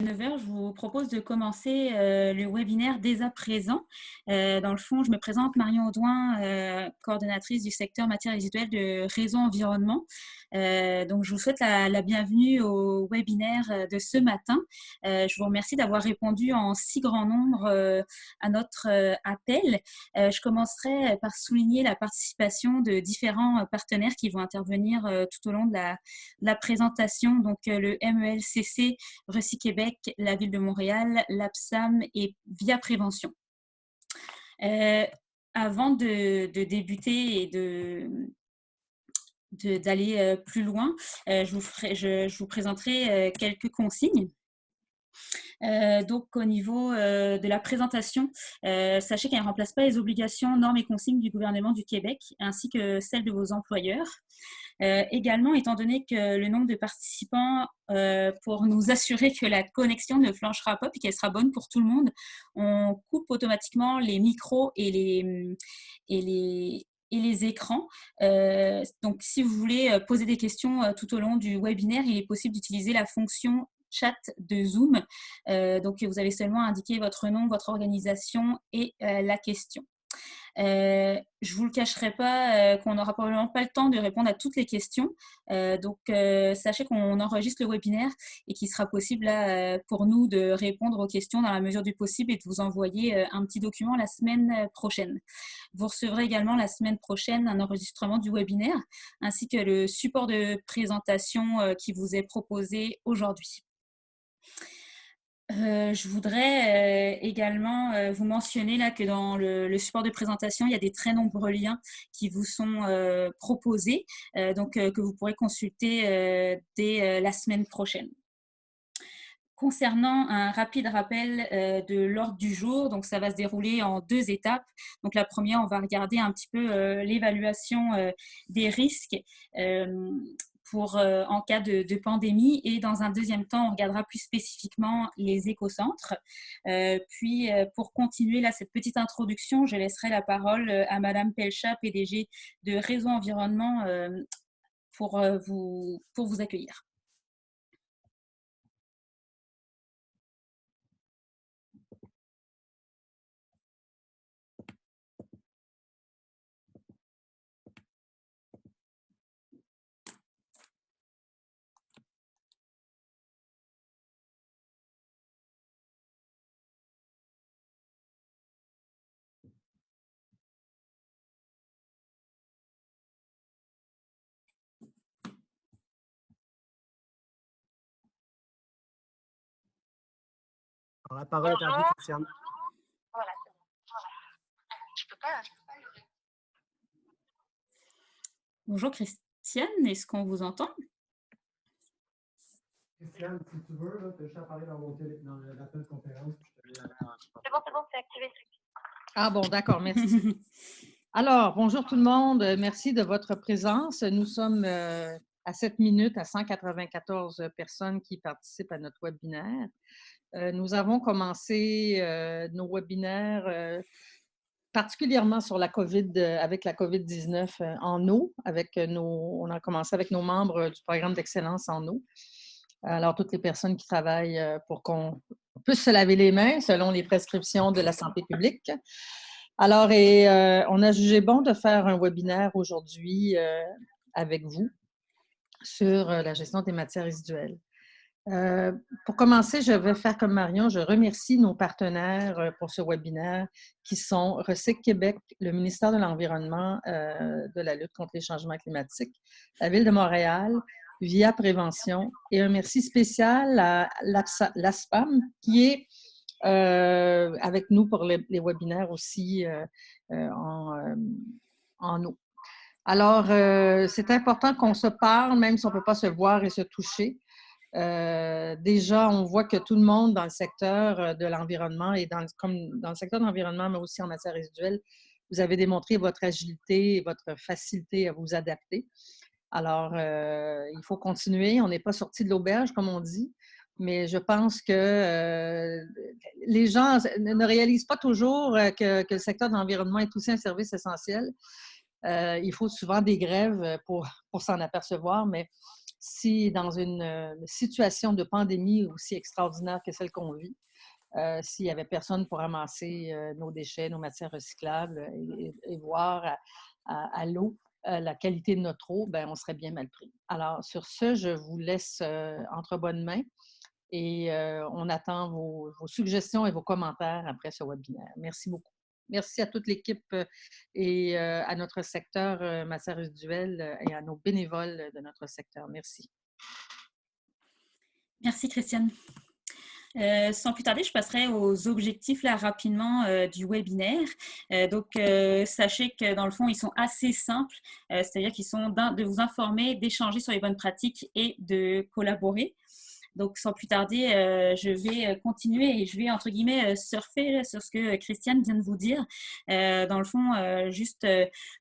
9 heures, je vous propose de commencer le webinaire dès à présent. Dans le fond, je me présente Marion Audouin, coordonnatrice du secteur matières résiduelles de Réseau Environnement. Donc, je vous souhaite la bienvenue au webinaire de ce matin. Je vous remercie d'avoir répondu en si grand nombre à notre appel. Je commencerai par souligner la participation de différents partenaires qui vont intervenir tout au long de la présentation. Donc, le MELCC, Recy-Québec, la Ville de Montréal, l'APSAM et Via Prévention. Avant de débuter et d'aller plus loin, je vous présenterai quelques consignes. Donc, au niveau de la présentation, sachez qu'elle ne remplace pas les obligations, normes et consignes du gouvernement du Québec, ainsi que celles de vos employeurs. Également, étant donné que le nombre de participants, pour nous assurer que la connexion ne flanchera pas et qu'elle sera bonne pour tout le monde, on coupe automatiquement les micros et les écrans. Donc, si vous voulez poser des questions tout au long du webinaire, il est possible d'utiliser la fonction chat de Zoom. Donc, vous avez seulement à indiquer votre nom, votre organisation et la question. Je ne vous le cacherai pas qu'on n'aura probablement pas le temps de répondre à toutes les questions. Donc, sachez qu'on enregistre le webinaire et qu'il sera possible là, pour nous de répondre aux questions dans la mesure du possible et de vous envoyer un petit document la semaine prochaine. Vous recevrez également la semaine prochaine un enregistrement du webinaire ainsi que le support de présentation qui vous est proposé aujourd'hui. Je voudrais également vous mentionner là que dans le support de présentation, il y a des très nombreux liens qui vous sont proposés, donc que vous pourrez consulter dès la semaine prochaine. Concernant un rapide rappel de l'ordre du jour, donc ça va se dérouler en 2 étapes. Donc la première, on va regarder un petit peu l'évaluation des risques en cas de pandémie, et dans un deuxième temps, on regardera plus spécifiquement les écocentres. Puis, pour continuer là, cette petite introduction, je laisserai la parole à Madame Pelcha, PDG de Réseau Environnement, pour vous accueillir. Alors, la parole est à vous, Christiane. Voilà. Je peux pas. Bonjour Christiane, est-ce qu'on vous entend? Christiane, si tu veux, tu as juste à parler dans l'appel de conférence. C'est bon, c'est activé. Ah bon, d'accord, merci. Alors, bonjour tout le monde, merci de votre présence. Nous sommes à 7 minutes à 194 personnes qui participent à notre webinaire. Nous avons commencé nos webinaires particulièrement sur la COVID, avec la COVID-19 en eau. On a commencé avec nos membres du programme d'excellence en eau. Alors, toutes les personnes qui travaillent pour qu'on puisse se laver les mains selon les prescriptions de la santé publique. Alors, on a jugé bon de faire un webinaire aujourd'hui avec vous sur la gestion des matières résiduelles. Pour commencer, je vais faire comme Marion. Je remercie nos partenaires pour ce webinaire qui sont Recyc Québec, le ministère de l'Environnement, de la lutte contre les changements climatiques, la Ville de Montréal, Via Prévention, et un merci spécial à l'ASPAM qui est avec nous pour les webinaires aussi en eau. Alors, c'est important qu'on se parle, même si on ne peut pas se voir et se toucher. Déjà, on voit que tout le monde dans le secteur de l'environnement et comme dans le secteur de l'environnement, mais aussi en matière résiduelle, vous avez démontré votre agilité et votre facilité à vous adapter. Alors, il faut continuer. On n'est pas sorti de l'auberge, comme on dit, mais je pense que les gens ne réalisent pas toujours que le secteur de l'environnement est aussi un service essentiel. Il faut souvent des grèves pour s'en apercevoir, mais si dans une situation de pandémie aussi extraordinaire que celle qu'on vit, s'il n'y avait personne pour ramasser nos déchets, nos matières recyclables et voir à l'eau la qualité de notre eau, ben, on serait bien mal pris. Alors, sur ce, je vous laisse entre bonnes mains et on attend vos suggestions et vos commentaires après ce webinaire. Merci beaucoup. Merci à toute l'équipe et à notre secteur matières résiduelles et à nos bénévoles de notre secteur. Merci. Merci, Christiane. Sans plus tarder, je passerai aux objectifs là, rapidement du webinaire. Sachez que dans le fond, ils sont assez simples, c'est-à-dire qu'ils sont de vous informer, d'échanger sur les bonnes pratiques et de collaborer. Donc, sans plus tarder, je vais continuer et je vais, entre guillemets, surfer là, sur ce que Christiane vient de vous dire. Dans le fond, juste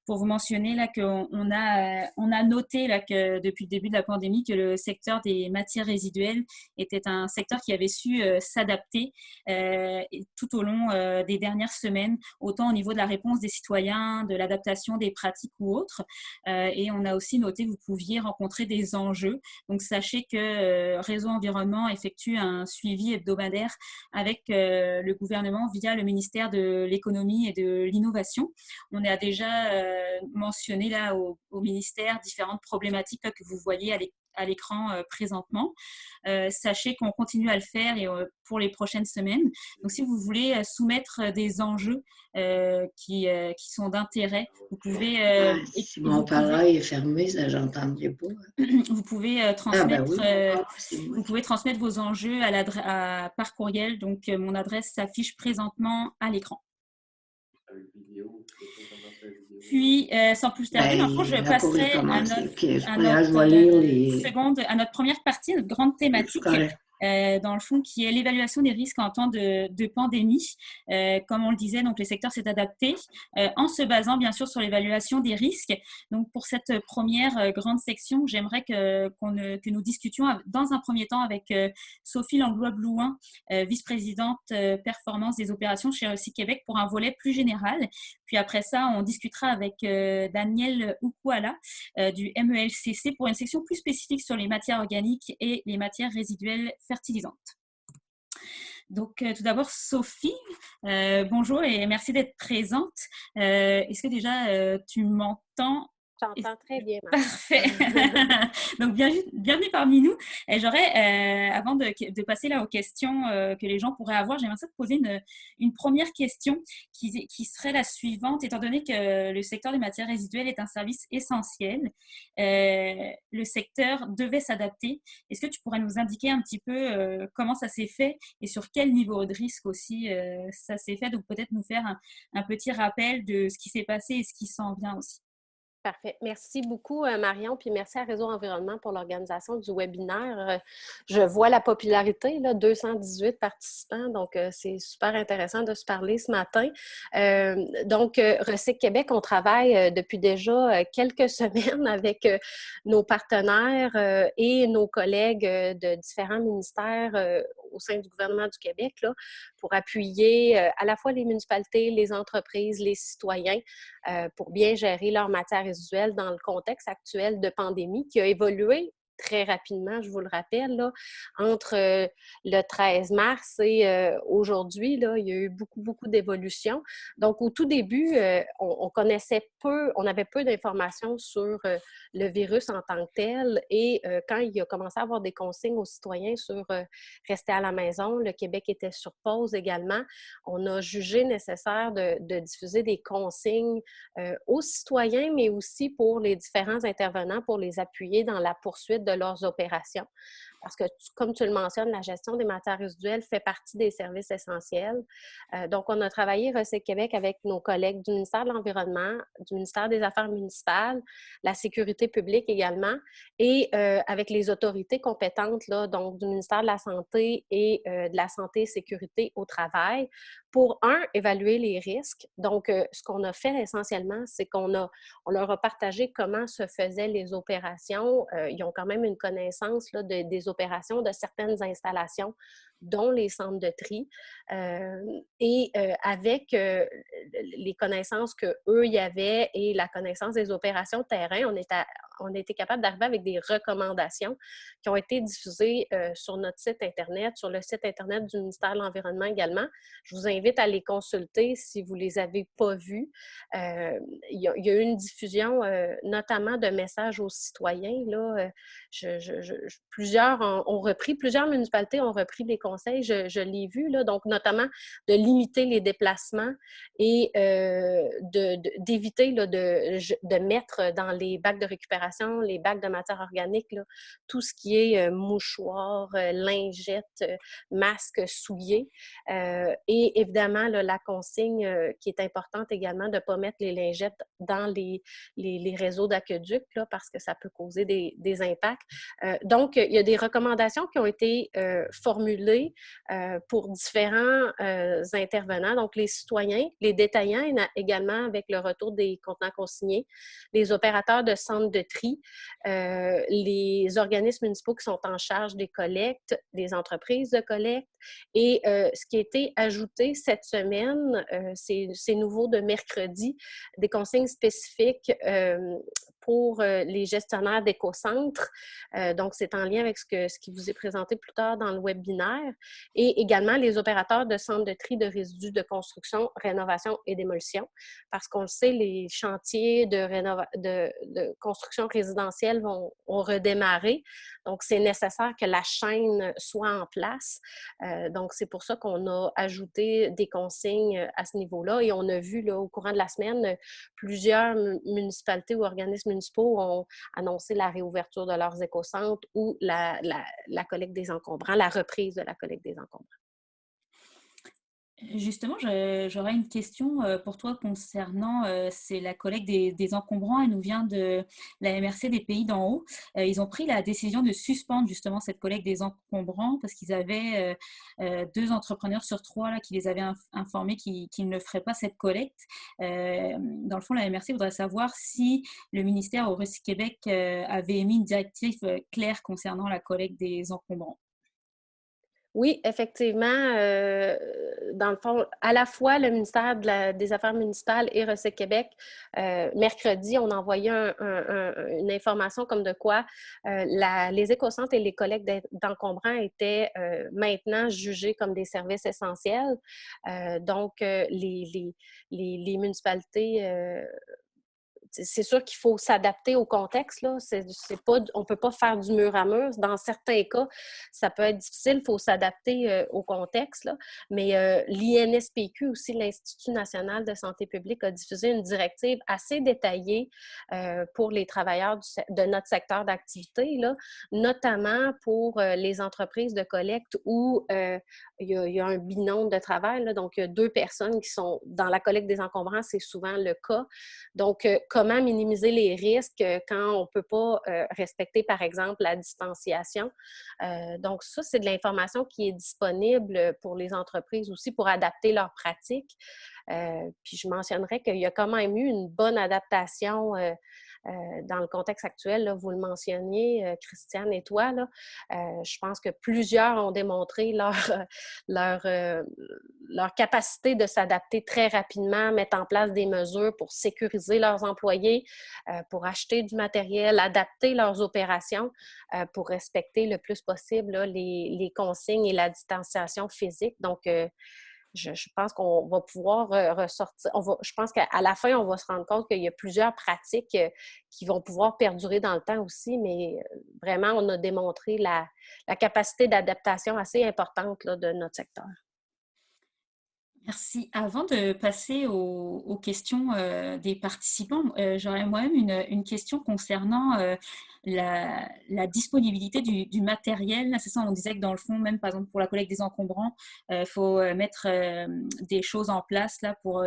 pour vous mentionner là, qu'on a noté là, que depuis le début de la pandémie que le secteur des matières résiduelles était un secteur qui avait su s'adapter tout au long des dernières semaines, autant au niveau de la réponse des citoyens, de l'adaptation des pratiques ou autres. Et on a aussi noté que vous pouviez rencontrer des enjeux. Donc, sachez que Réseau Environnement effectue un suivi hebdomadaire avec le gouvernement via le ministère de l'Économie et de l'Innovation. On a déjà mentionné là au ministère différentes problématiques là, que vous voyez à l'écran présentement. Sachez qu'on continue à le faire et, pour les prochaines semaines. Donc, si vous voulez soumettre des enjeux qui sont d'intérêt, vous pouvez... si mon parole est fermé, ça j'entendrai pas. Vous pouvez transmettre, oui. vous pouvez transmettre vos enjeux par courriel. Donc, mon adresse s'affiche présentement à l'écran. Puis, sans plus tarder, dans le fond, je passerai à notre première partie, notre grande thématique. Dans le fond, qui est l'évaluation des risques en temps de pandémie. Comme on le disait, donc le secteur s'est adapté en se basant bien sûr sur l'évaluation des risques. Donc pour cette première grande section, j'aimerais que nous discutions dans un premier temps avec Sophie Langlois-Blouin, vice-présidente performance des opérations chez Recyc Québec pour un volet plus général. Puis après ça, on discutera avec Daniel Ukuala du MELCC pour une section plus spécifique sur les matières organiques et les matières résiduelles fertilisantes. Donc, tout d'abord, Sophie, bonjour et merci d'être présente. Est-ce que déjà tu m'entends? J'entends très bien. Parfait. Donc, bienvenue parmi nous. J'aurais, avant de passer là aux questions que les gens pourraient avoir, j'aimerais te poser une première question qui serait la suivante. Étant donné que le secteur des matières résiduelles est un service essentiel, le secteur devait s'adapter. Est-ce que tu pourrais nous indiquer un petit peu comment ça s'est fait et sur quel niveau de risque aussi ça s'est fait? Donc, peut-être nous faire un petit rappel de ce qui s'est passé et ce qui s'en vient aussi. Parfait. Merci beaucoup, Marion, puis merci à Réseau Environnement pour l'organisation du webinaire. Je vois la popularité, là, 218 participants, donc c'est super intéressant de se parler ce matin. Recyc Québec, on travaille depuis déjà quelques semaines avec nos partenaires et nos collègues de différents ministères au sein du gouvernement du Québec là, pour appuyer à la fois les municipalités, les entreprises, les citoyens pour bien gérer leurs matières résiduelles dans le contexte actuel de pandémie qui a évolué très rapidement, je vous le rappelle, là, entre le 13 mars et aujourd'hui, là, il y a eu beaucoup d'évolutions. Donc, au tout début, on connaissait peu, on avait peu d'informations sur le virus en tant que tel et quand il a commencé à avoir des consignes aux citoyens sur rester à la maison, le Québec était sur pause également, on a jugé nécessaire de diffuser des consignes aux citoyens, mais aussi pour les différents intervenants pour les appuyer dans la poursuite de leurs opérations. Parce que, comme tu le mentionnes, la gestion des matières résiduelles fait partie des services essentiels. Donc, on a travaillé Recyc Québec avec nos collègues du ministère de l'Environnement, du ministère des Affaires municipales, la sécurité publique également, et avec les autorités compétentes, là, donc du ministère de la Santé et de la Santé et Sécurité au travail, pour, évaluer les risques. Donc, ce qu'on a fait essentiellement, c'est qu'on leur a partagé comment se faisaient les opérations. Ils ont quand même une connaissance là, des opérations de certaines installations dont les centres de tri. Et avec les connaissances qu'eux y avaient et la connaissance des opérations de terrain, on a été capable d'arriver avec des recommandations qui ont été diffusées sur notre site Internet, sur le site Internet du ministère de l'Environnement également. Je vous invite à les consulter si vous ne les avez pas vues. Il y a eu une diffusion notamment de messages aux citoyens. Là, plusieurs municipalités ont repris les conseils, je l'ai vu, là, donc notamment de limiter les déplacements et d'éviter de mettre dans les bacs de récupération, les bacs de matière organique, là, tout ce qui est mouchoirs, lingettes, masques, souliers. Et évidemment, là, la consigne qui est importante également de ne pas mettre les lingettes dans les réseaux d'aqueduc parce que ça peut causer des impacts. Donc, il y a des recommandations qui ont été formulées pour différents intervenants, donc les citoyens, les détaillants également avec le retour des contenants consignés, les opérateurs de centres de tri, les organismes municipaux qui sont en charge des collectes, les entreprises de collecte. Et ce qui a été ajouté cette semaine, c'est nouveau de mercredi, des consignes spécifiques pour les gestionnaires d'écocentres. Donc, c'est en lien avec ce qui vous est présenté plus tard dans le webinaire. Et également les opérateurs de centres de tri de résidus de construction, rénovation et démolition. Parce qu'on le sait, les chantiers de construction résidentielle ont redémarré. Donc, c'est nécessaire que la chaîne soit en place. Donc, c'est pour ça qu'on a ajouté des consignes à ce niveau-là. Et on a vu là, au courant de la semaine, plusieurs municipalités ou organismes municipaux ont annoncé la réouverture de leurs écocentres ou la collecte des encombrants, la reprise de la collecte des encombrants. Justement, j'aurais une question pour toi concernant c'est la collecte des encombrants. Elle nous vient de la MRC des Pays d'en haut. Ils ont pris la décision de suspendre justement cette collecte des encombrants parce qu'ils avaient 2 entrepreneurs sur 3 là, qui les avaient informés qu'ils ne feraient pas cette collecte. Dans le fond, la MRC voudrait savoir si le ministère au Recyc-Québec avait émis une directive claire concernant la collecte des encombrants. Oui, effectivement, dans le fond, à la fois le ministère des Affaires municipales et Recyc-Québec, mercredi, on a envoyé une information comme de quoi les écocentres et les collectes d'encombrants étaient maintenant jugés comme des services essentiels. Donc, les municipalités c'est sûr qu'il faut s'adapter au contexte. Là. On ne peut pas faire du mur à mur. Dans certains cas, ça peut être difficile, il faut s'adapter au contexte. Là. Mais l'INSPQ, aussi l'Institut national de santé publique, a diffusé une directive assez détaillée pour les travailleurs de notre secteur d'activité, là, notamment pour les entreprises de collecte où il y a un binôme de travail. Là, donc, il y a 2 personnes qui sont dans la collecte des encombrants, c'est souvent le cas. Donc, comment minimiser les risques quand on ne peut pas respecter, par exemple, la distanciation. Donc, ça, c'est de l'information qui est disponible pour les entreprises aussi pour adapter leurs pratiques. Puis, je mentionnerais qu'il y a quand même eu une bonne adaptation dans le contexte actuel. Là, vous le mentionniez, Christiane et toi. Là, je pense que plusieurs ont démontré leur capacité de s'adapter très rapidement, mettre en place des mesures pour sécuriser leurs employés, pour acheter du matériel, adapter leurs opérations pour respecter le plus possible là, les consignes et la distanciation physique. Donc, je pense qu'on va pouvoir ressortir. Je pense qu'à la fin, on va se rendre compte qu'il y a plusieurs pratiques qui vont pouvoir perdurer dans le temps aussi, mais vraiment, on a démontré la capacité d'adaptation assez importante là, de notre secteur. Merci. Avant de passer aux questions des participants, j'aurais moi-même une question concernant la disponibilité du matériel. C'est ça, on disait que dans le fond, même par exemple pour la collecte des encombrants, il faut mettre des choses en place là, pour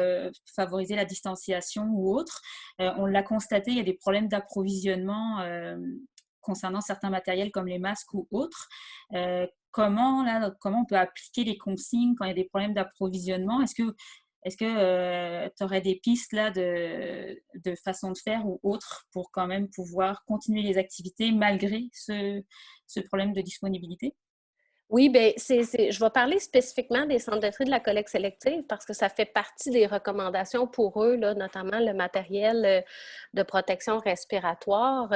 favoriser la distanciation ou autre. On l'a constaté, il y a des problèmes d'approvisionnement concernant certains matériels comme les masques ou autres. Comment on peut appliquer les consignes quand il y a des problèmes d'approvisionnement? Est-ce que tu aurais des pistes là, de façon de faire ou autres pour quand même pouvoir continuer les activités malgré ce problème de disponibilité? Oui, bien, je vais parler spécifiquement des centres de tri de la collecte sélective parce que ça fait partie des recommandations pour eux, là, notamment le matériel de protection respiratoire.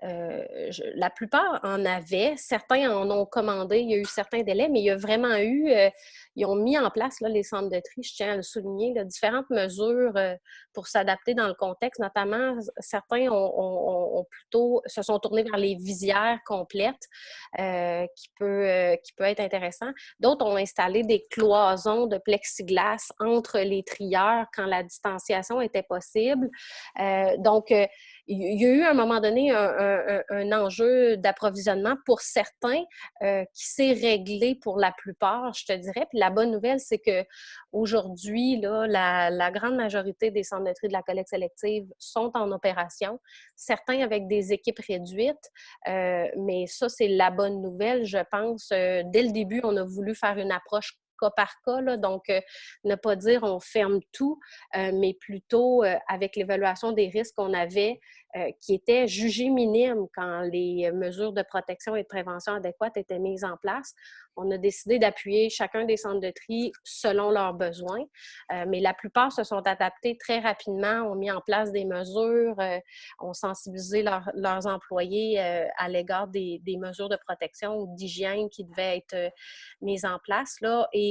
La plupart en avaient, certains en ont commandé, il y a eu certains délais, mais il y a vraiment eu, ils ont mis en place là, les centres de tri, je tiens à le souligner, là, différentes mesures pour s'adapter dans le contexte, notamment certains ont plutôt se sont tournés vers les visières complètes qui peut être intéressant. D'autres ont installé des cloisons de plexiglas entre les trieurs quand la distanciation était possible. Donc, il y a eu à un moment donné un enjeu d'approvisionnement pour certains qui s'est réglé pour la plupart, je te dirais. Puis la bonne nouvelle, c'est qu'aujourd'hui, la grande majorité des centres de tri de la collecte sélective sont en opération, certains avec des équipes réduites, mais ça, c'est la bonne nouvelle, je pense. Dès le début, on a voulu faire une approche cas par cas, là, donc ne pas dire on ferme tout, mais plutôt avec l'évaluation des risques qu'on avait qui étaient jugés minimes quand les mesures de protection et de prévention adéquates étaient mises en place. On a décidé d'appuyer chacun des centres de tri selon leurs besoins, mais la plupart se sont adaptés très rapidement, ont mis en place des mesures, ont sensibilisé leurs employés à l'égard des mesures de protection ou d'hygiène qui devaient être mises en place, là, et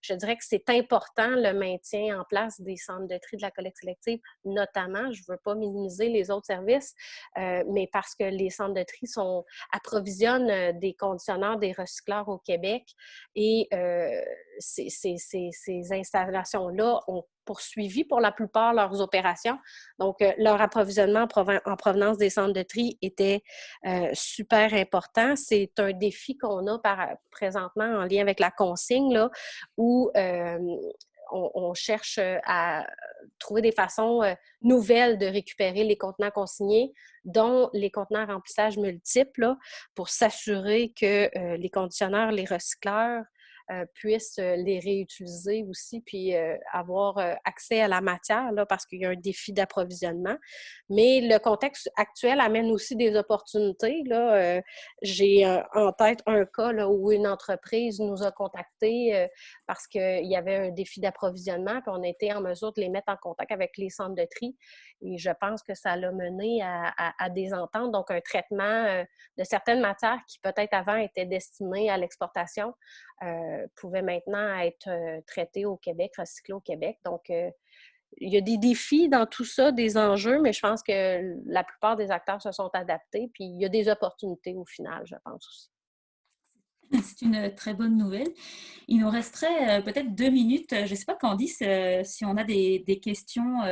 je dirais que c'est important le maintien en place des centres de tri de la collecte sélective, notamment, je ne veux pas minimiser les autres services, mais parce que les centres de tri approvisionnent des conditionneurs, des recycleurs au Québec et ces installations-là ont poursuivi pour la plupart leurs opérations. Donc, leur approvisionnement en provenance des centres de tri était super important. C'est un défi qu'on a présentement en lien avec la consigne, là, où on cherche à trouver des façons nouvelles de récupérer les contenants consignés, dont les contenants à remplissage multiples, là, pour s'assurer que les conditionneurs, les recycleurs puissent les réutiliser aussi, puis avoir accès à la matière, là, parce qu'il y a un défi d'approvisionnement. Mais le contexte actuel amène aussi des opportunités, là. J'ai en tête un cas là, où une entreprise nous a contactés parce qu'il y avait un défi d'approvisionnement, puis on a été en mesure de les mettre en contact avec les centres de tri. Et je pense que ça l'a mené à des ententes, donc un traitement de certaines matières qui peut-être avant étaient destinées à l'exportation pouvaient maintenant être traitées au Québec, recyclées au Québec. Donc, il y a des défis dans tout ça, des enjeux, mais je pense que la plupart des acteurs se sont adaptés, puis il y a des opportunités au final, je pense aussi. C'est une très bonne nouvelle. Il nous resterait peut-être 2 minutes. Je ne sais pas, Candice, si on a des questions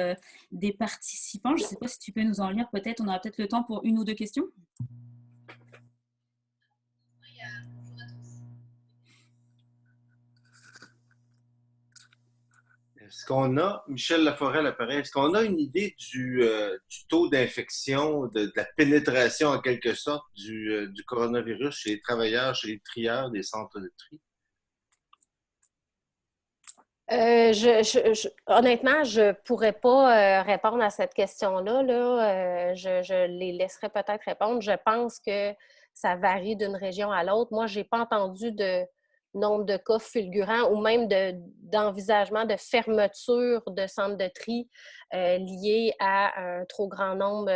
des participants. Je ne sais pas si tu peux nous en lire peut-être. On aura peut-être le temps pour 1 ou 2 questions. Est-ce qu'on a, Michel Laforêt, l'appareil, est-ce qu'on a une idée du taux d'infection, de la pénétration en quelque sorte du coronavirus chez les travailleurs, chez les trieurs des centres de tri? Honnêtement, je ne pourrais pas répondre à cette question-là. Là. Je les laisserai peut-être répondre. Je pense que ça varie d'une région à l'autre. Moi, je n'ai pas entendu de nombre de cas fulgurants ou même d'envisagement de fermeture de centres de tri liés à un trop grand nombre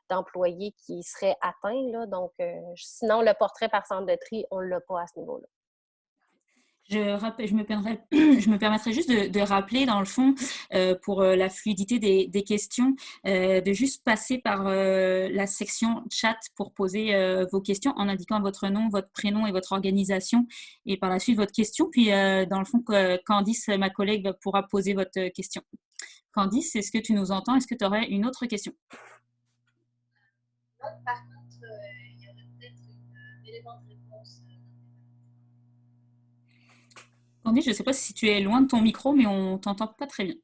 d'employés qui seraient atteints. Là. Donc, sinon, le portrait par centre de tri, on ne l'a pas à ce niveau-là. Je me permettrai juste de rappeler, dans le fond, pour la fluidité des questions, de juste passer par la section chat pour poser vos questions en indiquant votre nom, votre prénom et votre organisation, et par la suite votre question. Puis, dans le fond, Candice, ma collègue, pourra poser votre question. Candice, est-ce que tu nous entends? Est-ce que tu aurais une autre question? Non, par contre, il y aurait peut-être un élément de réponse. Candice, je ne sais pas si tu es loin de ton micro, mais on ne t'entend pas très bien.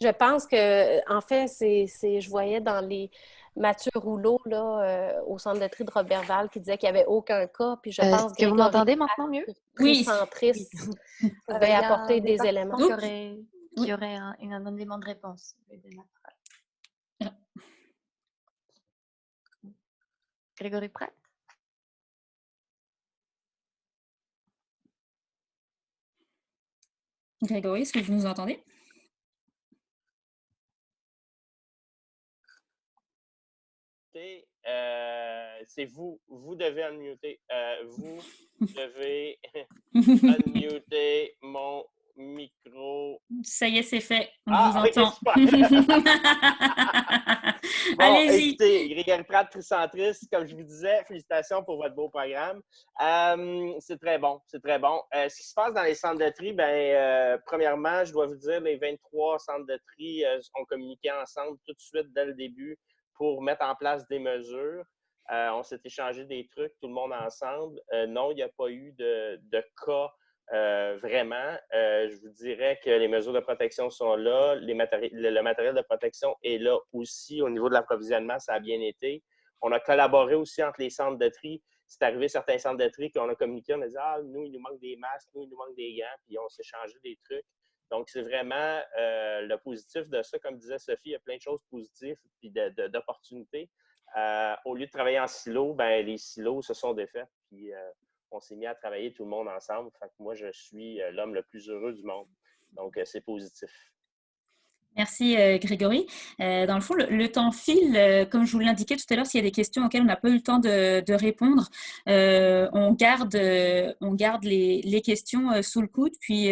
Je pense que, en fait, je voyais dans les Mathieu Rouleau, là, au centre de tri de Robertval, qui disait qu'il n'y avait aucun cas. Puis je pense que vous m'entendez maintenant mieux? Oui, centriste pouvait apporter des éléments. Qu'il y aurait un élément de réponse. Grégory Pratt? Grégory, est-ce que vous nous entendez? C'est vous. Vous devez unmuter. Vous devez unmuter mon micro. Ça y est, c'est fait. On Ah, vous ok, entend. super. Bon, Allez-y. écoutez, Grégory Pratt, tricentriste, comme je vous disais, félicitations pour votre beau programme. C'est très bon, c'est très bon. Ce qui se passe dans les centres de tri, premièrement, je dois vous dire, les 23 centres de tri ont communiqué ensemble tout de suite dès le début pour mettre en place des mesures. On s'est échangé des trucs, tout le monde ensemble. Non, il n'y a pas eu de cas vraiment. Je vous dirais que les mesures de protection sont là. Le matériel de protection est là aussi. Au niveau de l'approvisionnement, ça a bien été. On a collaboré aussi entre les centres de tri. C'est arrivé certains centres de tri qu'on a communiqué. On a dit, nous, il nous manque des masques, nous, il nous manque des gants, puis on s'est changé des trucs. Donc, c'est vraiment le positif de ça. Comme disait Sophie, il y a plein de choses positives et d'opportunités. Au lieu de travailler en silo, les silos se sont défaits. Puis, on s'est mis à travailler tout le monde ensemble. Fait que moi, je suis l'homme le plus heureux du monde. Donc, c'est positif. Merci Grégory. Dans le fond, le temps file. Comme je vous l'indiquais tout à l'heure, s'il y a des questions auxquelles on n'a pas eu le temps de répondre, on garde les questions sous le coude. Puis,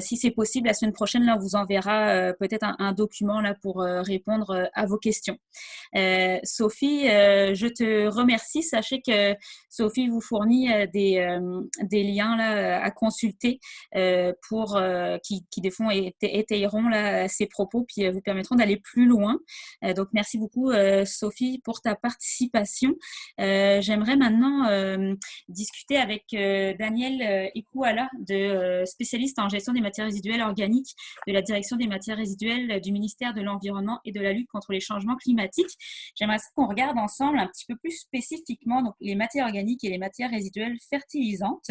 si c'est possible, la semaine prochaine, là, on vous enverra peut-être un document là, pour répondre à vos questions. Sophie, je te remercie. Sachez que Sophie vous fournit des liens là, à consulter pour qui des fois étayeront là, ces propos puis vous permettront d'aller plus loin. Donc, merci beaucoup, Sophie, pour ta participation. J'aimerais maintenant discuter avec Daniel Ikouala, spécialiste en gestion des matières résiduelles organiques de la direction des matières résiduelles du ministère de l'Environnement et de la lutte contre les changements climatiques. J'aimerais qu'on regarde ensemble un petit peu plus spécifiquement donc, les matières organiques et les matières résiduelles fertilisantes.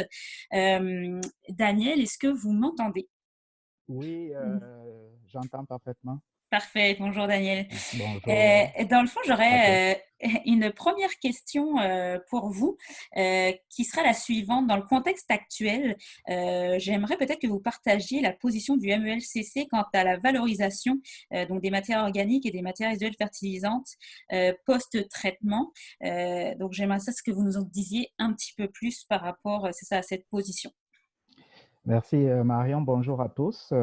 Daniel, est-ce que vous m'entendez? Oui, j'entends parfaitement. Parfait. Bonjour, Daniel. Bonjour. Dans le fond, j'aurais une première question pour vous qui sera la suivante. Dans le contexte actuel, j'aimerais peut-être que vous partagiez la position du MELCC quant à la valorisation donc des matières organiques et des matières résiduelles fertilisantes post-traitement. Donc, j'aimerais ça ce que vous nous en disiez un petit peu plus par rapport à cette position. Merci, Marion. Bonjour à tous.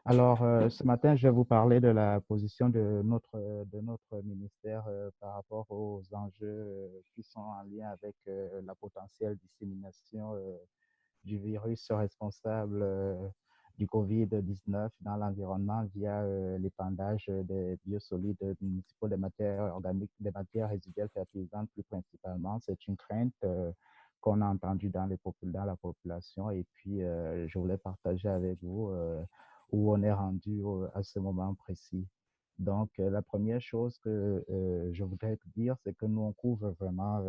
Alors, ce matin, je vais vous parler de la position de notre ministère par rapport aux enjeux qui sont en lien avec la potentielle dissémination du virus responsable du COVID-19 dans l'environnement via l'épandage des biosolides municipaux, des matières organiques, des matières résiduelles fertilisantes plus principalement. C'est une crainte qu'on a entendue dans la population et puis je voulais partager avec vous où on est rendu à ce moment précis. Donc, la première chose que je voudrais dire, c'est que nous, on couvre vraiment,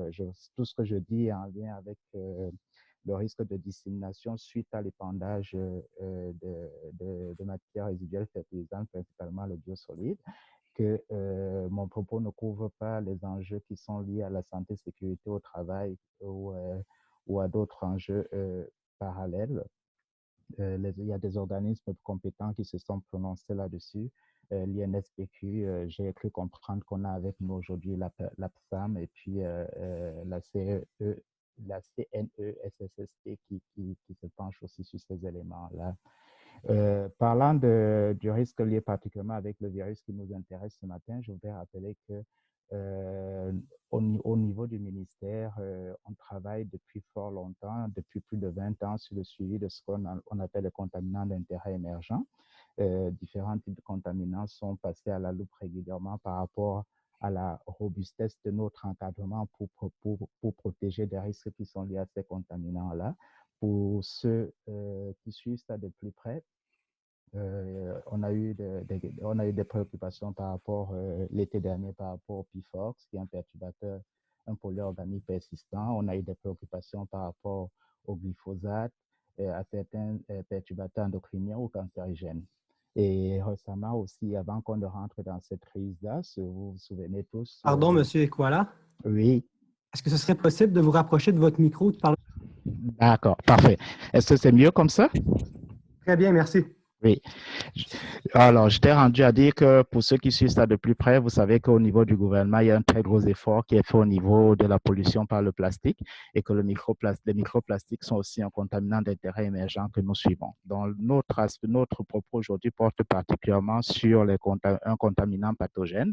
tout ce que je dis est en lien avec le risque de dissémination suite à l'épandage de matières résiduelles fertilisantes, principalement le biosolides, que mon propos ne couvre pas les enjeux qui sont liés à la santé et sécurité au travail ou à d'autres enjeux parallèles. Il y a des organismes compétents qui se sont prononcés là-dessus. L'INSPQ, j'ai cru comprendre qu'on a avec nous aujourd'hui l'APSAM et puis la CNESSST qui se penche aussi sur ces éléments-là. Parlant du risque lié particulièrement avec le virus qui nous intéresse ce matin, je voudrais rappeler que au niveau du ministère, on travaille depuis fort longtemps, depuis plus de 20 ans, sur le suivi de ce qu'on appelle les contaminants d'intérêt émergent. Différents types de contaminants sont passés à la loupe régulièrement par rapport à la robustesse de notre encadrement pour protéger des risques qui sont liés à ces contaminants-là. Pour ceux qui suivent ça de plus près, on a eu des préoccupations par rapport l'été dernier par rapport au PFOX, qui est un perturbateur, un polyorganique persistant. On a eu des préoccupations par rapport au glyphosate, à certains perturbateurs endocriniens ou cancérigènes. Et récemment aussi, avant qu'on ne rentre dans cette crise-là, vous vous souvenez tous… Pardon, Monsieur Ikouala? Oui. Est-ce que ce serait possible de vous rapprocher de votre micro? D'accord, parfait. Est-ce que c'est mieux comme ça? Très bien, merci. Oui. Alors, je t'ai rendu à dire que pour ceux qui suivent ça de plus près, vous savez qu'au niveau du gouvernement, il y a un très gros effort qui est fait au niveau de la pollution par le plastique et que les microplastiques sont aussi un contaminant d'intérêt émergent que nous suivons. Donc, notre propos aujourd'hui porte particulièrement sur un contaminant pathogène.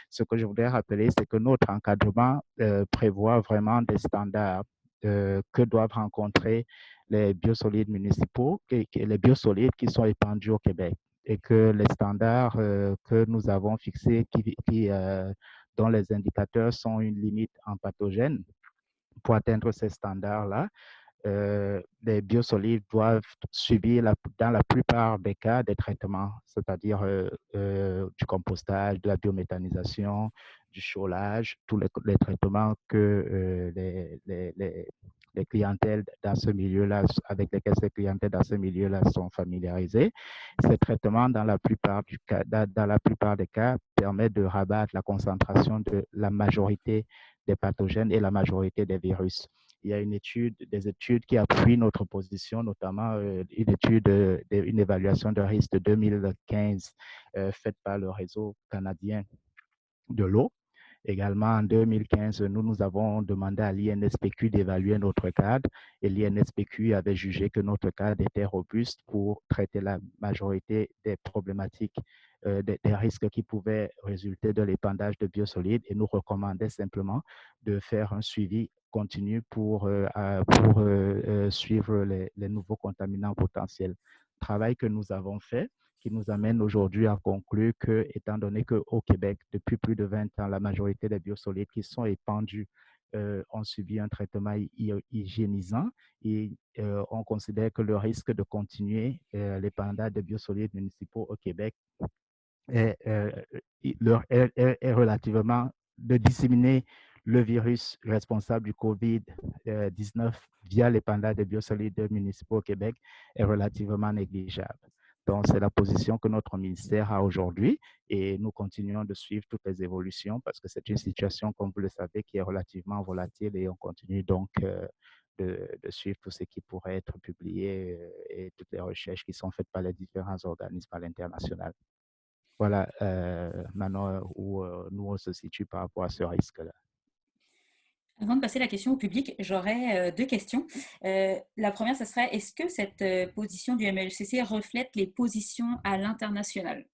Ce que je voudrais rappeler, c'est que notre encadrement prévoit vraiment des standards que doivent rencontrer les biosolides municipaux, les biosolides qui sont épandus au Québec et que les standards que nous avons fixés, dont les indicateurs sont une limite en pathogène, pour atteindre ces standards-là, les biosolides doivent subir, dans la plupart des cas, des traitements, c'est-à-dire du compostage, de la biométhanisation, du chaulage, tous les traitements que les clientèles dans ce milieu-là, avec lesquels ces clientèles dans ce milieu-là sont familiarisées. Ces traitements, dans la plupart des cas, permettent de rabattre la concentration de la majorité des pathogènes et la majorité des virus. Il y a des études qui appuient notre position, notamment une évaluation de risque de 2015 faite par le réseau canadien de l'eau. Également, en 2015, nous avons demandé à l'INSPQ d'évaluer notre cadre et l'INSPQ avait jugé que notre cadre était robuste pour traiter la majorité des problématiques, des risques qui pouvaient résulter de l'épandage de biosolides et nous recommandait simplement de faire un suivi continu pour suivre les nouveaux contaminants potentiels. Travail que nous avons fait qui nous amène aujourd'hui à conclure que, étant donné qu'au Québec, depuis plus de 20 ans, la majorité des biosolides qui sont épandus ont subi un traitement hygiénisant et on considère que le risque de continuer l'épandage des biosolides municipaux au Québec est relativement de disséminer le virus responsable du COVID-19 via l'épandage des biosolides municipaux au Québec est relativement négligeable. Donc, c'est la position que notre ministère a aujourd'hui et nous continuons de suivre toutes les évolutions parce que c'est une situation, comme vous le savez, qui est relativement volatile et on continue donc de suivre tout ce qui pourrait être publié et toutes les recherches qui sont faites par les différents organismes à l'international. Voilà, maintenant où nous on se situe par rapport à ce risque-là. Avant de passer la question au public, j'aurais deux questions. La première, ce serait, est-ce que cette position du MLCC reflète les positions à l'international?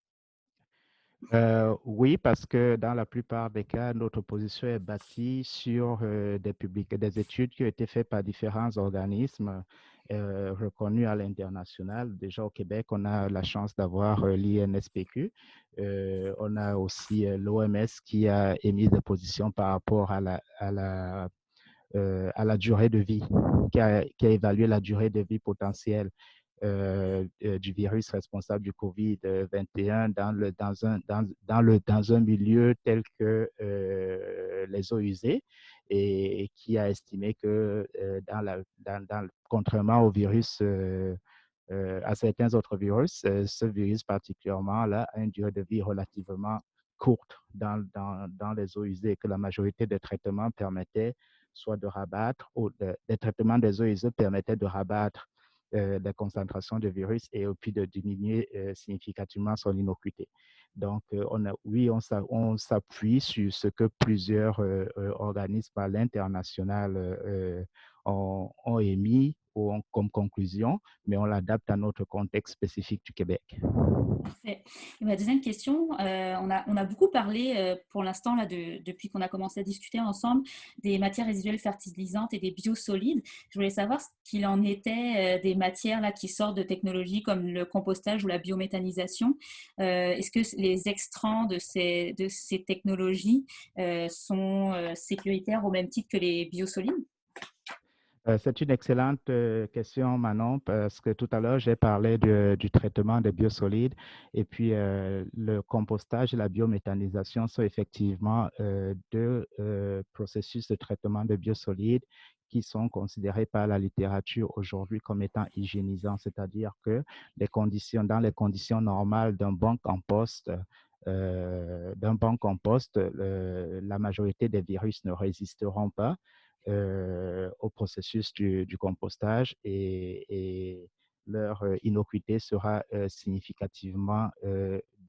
Oui, parce que dans la plupart des cas, notre position est bâtie sur des études qui ont été faites par différents organismes reconnus à l'international. Déjà au Québec, on a la chance d'avoir l'INSPQ. On a aussi l'OMS qui a émis des positions par rapport à la durée de vie, qui a évalué la durée de vie potentielle du virus responsable du COVID-21 dans un milieu tel que les eaux usées et qui a estimé que contrairement au virus, à certains autres virus, ce virus particulièrement-là a une durée de vie relativement courte dans les eaux usées et que la majorité des traitements permettaient soit de rabattre, ou des traitements des eaux usées permettaient de rabattre des concentrations de virus et puis de diminuer significativement son innocuité. Donc, on s'appuie sur ce que plusieurs organismes à l'international ont émis comme conclusion, mais on l'adapte à notre contexte spécifique du Québec. Parfait. Et ma deuxième question, on a beaucoup parlé pour l'instant, depuis qu'on a commencé à discuter ensemble, des matières résiduelles fertilisantes et des biosolides. Je voulais savoir ce qu'il en était des matières là, qui sortent de technologies comme le compostage ou la biométhanisation. Est-ce que les extrants de ces technologies sont sécuritaires au même titre que les biosolides? C'est une excellente question, Manon, parce que tout à l'heure, j'ai parlé du traitement des biosolides et puis le compostage et la biométhanisation sont effectivement deux processus de traitement de biosolides qui sont considérés par la littérature aujourd'hui comme étant hygiénisants, c'est-à-dire que dans les conditions normales d'un banc compost, la majorité des virus ne résisteront pas au processus du compostage et leur innocuité sera significativement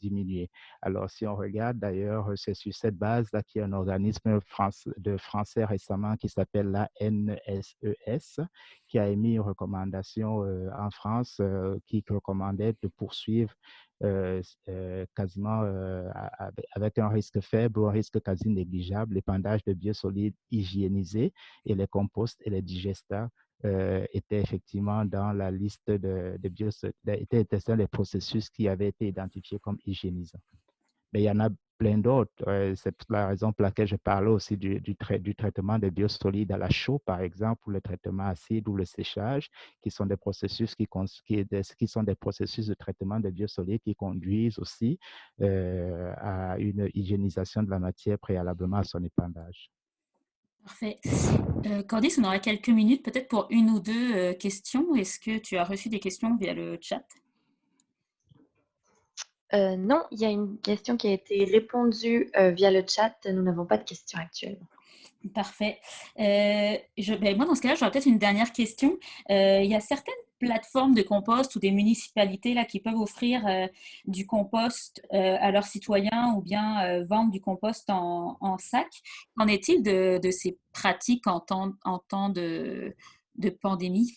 diminuée. Alors, si on regarde d'ailleurs, c'est sur cette base-là qu'il y a un organisme français récemment qui s'appelle la NSES, qui a émis une recommandation en France qui recommandait de poursuivre quasiment avec un risque faible ou un risque quasi négligeable l'épandage de biosolides hygiénisés, et les composts et les digestats étaient effectivement dans la liste de biosolides, étaient dans les processus qui avaient été identifiés comme hygiénisants. Mais il y en a plein d'autres. C'est la raison pour laquelle je parlais aussi du traitement des biosolides à la chaux, par exemple, ou le traitement acide ou le séchage, qui sont des processus qui sont des processus de traitement des biosolides qui conduisent aussi à une hygiénisation de la matière préalablement à son épandage. Parfait. Candice, on aura quelques minutes peut-être pour une ou deux questions. Est-ce que tu as reçu des questions via le chat? Non, il y a une question qui a été répondue via le chat. Nous n'avons pas de questions actuellement. Parfait. Moi, dans ce cas-là, j'aurais peut-être une dernière question. Il y a certaines plateformes de compost ou des municipalités là, qui peuvent offrir du compost à leurs citoyens ou bien vendre du compost en sac. Qu'en est-il de ces pratiques en temps de pandémie?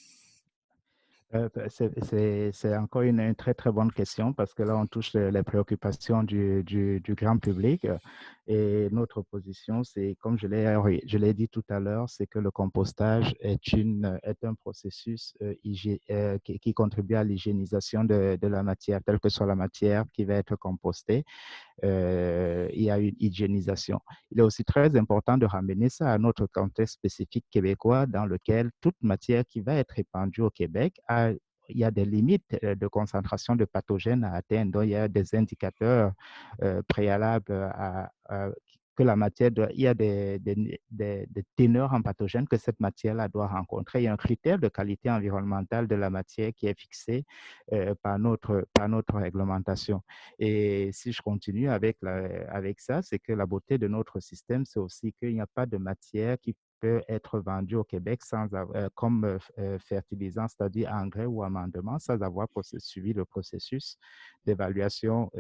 C'est encore une très, très bonne question parce que là, on touche les préoccupations du grand public. Et notre position, c'est, comme je l'ai dit tout à l'heure, c'est que le compostage est un processus qui contribue à l'hygiénisation de la matière, telle que soit la matière qui va être compostée. Il y a une hygiénisation. Il est aussi très important de ramener ça à notre contexte spécifique québécois dans lequel toute matière qui va être épandue au Québec il y a des limites de concentration de pathogènes à atteindre. Donc, il y a des indicateurs préalables que la matière il y a des teneurs en pathogènes que cette matière-là doit rencontrer. Il y a un critère de qualité environnementale de la matière qui est fixé par notre réglementation. Et si je continue avec ça, c'est que la beauté de notre système, c'est aussi qu'il n'y a pas de matière qui peut être vendue au Québec comme fertilisant, c'est-à-dire engrais ou amendement, sans avoir suivi le processus d'évaluation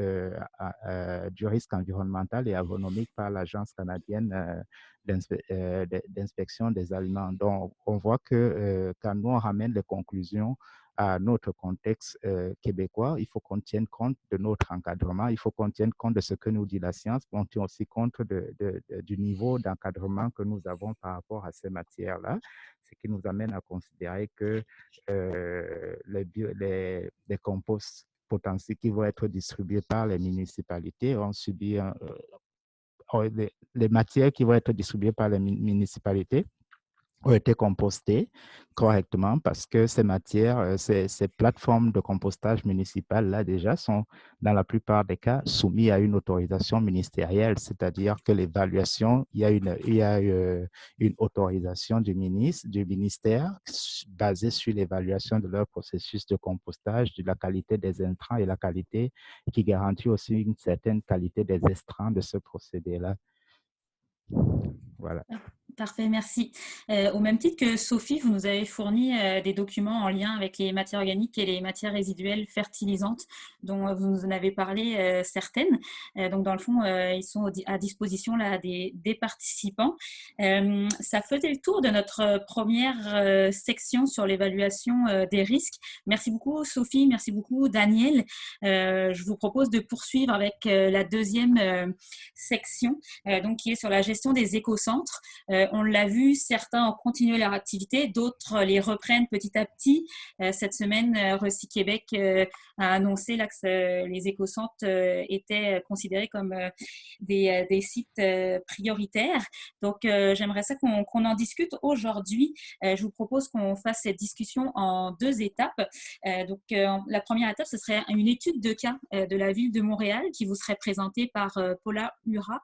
du risque environnemental et agronomique par l'Agence canadienne d'inspection des aliments. Donc, on voit que quand nous, on ramène les conclusions à notre contexte québécois, il faut qu'on tienne compte de notre encadrement, il faut qu'on tienne compte de ce que nous dit la science, mais on tient aussi compte du niveau d'encadrement que nous avons par rapport à ces matières-là, ce qui nous amène à considérer que les composts potentiels qui vont être distribués par les municipalités ont subi les matières qui vont être distribuées par les municipalités ont été compostées correctement parce que ces matières, ces plateformes de compostage municipales, là déjà, sont dans la plupart des cas soumises à une autorisation ministérielle, c'est-à-dire que l'évaluation, il y a une autorisation du ministère basée sur l'évaluation de leur processus de compostage, de la qualité des intrants et la qualité qui garantit aussi une certaine qualité des extrants de ce procédé-là. Voilà. Parfait, merci. Au même titre que Sophie, vous nous avez fourni des documents en lien avec les matières organiques et les matières résiduelles fertilisantes dont vous nous en avez parlé certaines. Donc, dans le fond, ils sont à disposition là, des participants. Ça faisait le tour de notre première section sur l'évaluation des risques. Merci beaucoup, Sophie. Merci beaucoup, Daniel. Je vous propose de poursuivre avec la deuxième section, donc, qui est sur la gestion des écocentres. On l'a vu, certains ont continué leur activité, d'autres les reprennent petit à petit. Cette semaine, Recy Québec a annoncé là, que les écocentres étaient considérés comme des sites prioritaires. Donc, j'aimerais ça qu'on en discute aujourd'hui. Je vous propose qu'on fasse cette discussion en deux étapes. Donc, la première étape, ce serait une étude de cas de la ville de Montréal qui vous serait présentée par Paula Hura,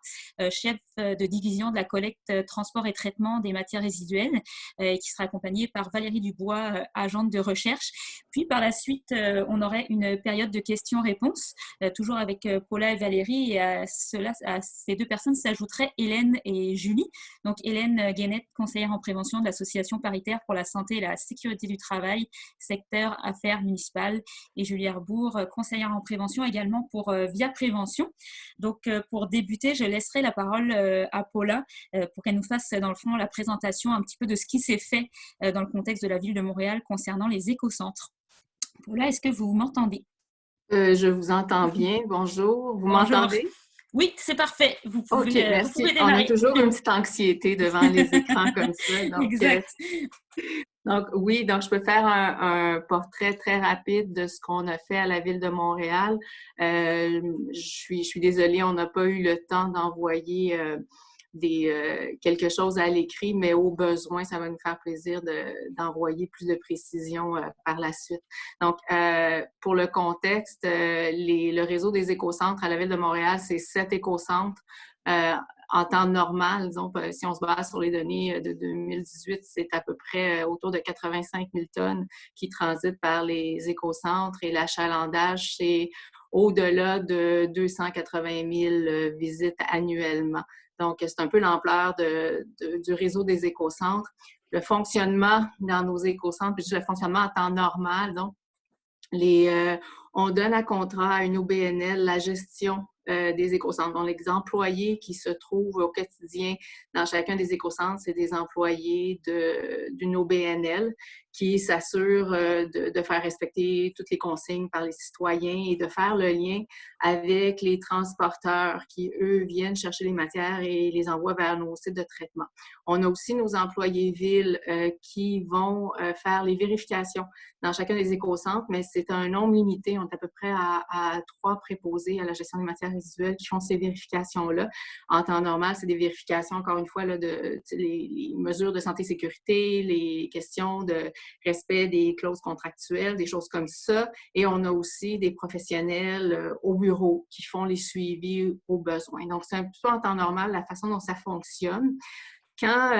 chef de division de la collecte transport et traitement des matières résiduelles, qui sera accompagnée par Valérie Dubois, agente de recherche. Puis par la suite, on aurait une période de questions-réponses, toujours avec Paula et Valérie. Et à ces deux personnes s'ajouteraient Hélène et Julie. Donc Hélène Guénette, conseillère en prévention de l'Association paritaire pour la santé et la sécurité du travail, secteur affaires municipales, et Julie Herbourg, conseillère en prévention également pour Via Prévention. Donc pour débuter, je laisserai la parole à Paula pour qu'elle nous fasse dans le fond la présentation un petit peu de ce qui s'est fait dans le contexte de la ville de Montréal concernant les écocentres. Paula, est-ce que vous m'entendez? Je vous entends bien. Bonjour. Vous m'entendez? Oui, c'est parfait. Vous pouvez, OK, merci. vous pouvez On a démarrer. toujours une petite anxiété devant les écrans comme ça. Donc, exact. Donc, oui, donc je peux faire un portrait très rapide de ce qu'on a fait à la Ville de Montréal. Je suis désolée, on n'a pas eu le temps d'envoyer quelque chose à l'écrit, mais au besoin, ça va nous faire plaisir d'envoyer plus de précisions par la suite. Donc, pour le contexte, le réseau des écocentres à la Ville de Montréal, c'est 7 écocentres. En temps normal, disons, si on se base sur les données de 2018, c'est à peu près autour de 85 000 tonnes qui transitent par les écocentres, et l'achalandage, c'est au-delà de 280 000 visites annuellement. Donc, c'est un peu l'ampleur du réseau des écocentres. Le fonctionnement dans nos écocentres, puis le fonctionnement en temps normal, donc, on donne à contrat à une OBNL la gestion des écocentres. Donc, les employés qui se trouvent au quotidien dans chacun des écocentres, c'est des employés d'une OBNL qui s'assure de faire respecter toutes les consignes par les citoyens et de faire le lien avec les transporteurs qui, eux, viennent chercher les matières et les envoient vers nos sites de traitement. On a aussi nos employés villes qui vont faire les vérifications dans chacun des écocentres, mais c'est un nombre limité. On est à peu près à 3 préposés à la gestion des matières résiduelles qui font ces vérifications-là. En temps normal, c'est des vérifications, encore une fois, là, les mesures de santé et sécurité, les questions de respect des clauses contractuelles, des choses comme ça. Et on a aussi des professionnels au bureau qui font les suivis aux besoins. Donc, c'est un peu en temps normal la façon dont ça fonctionne. Quand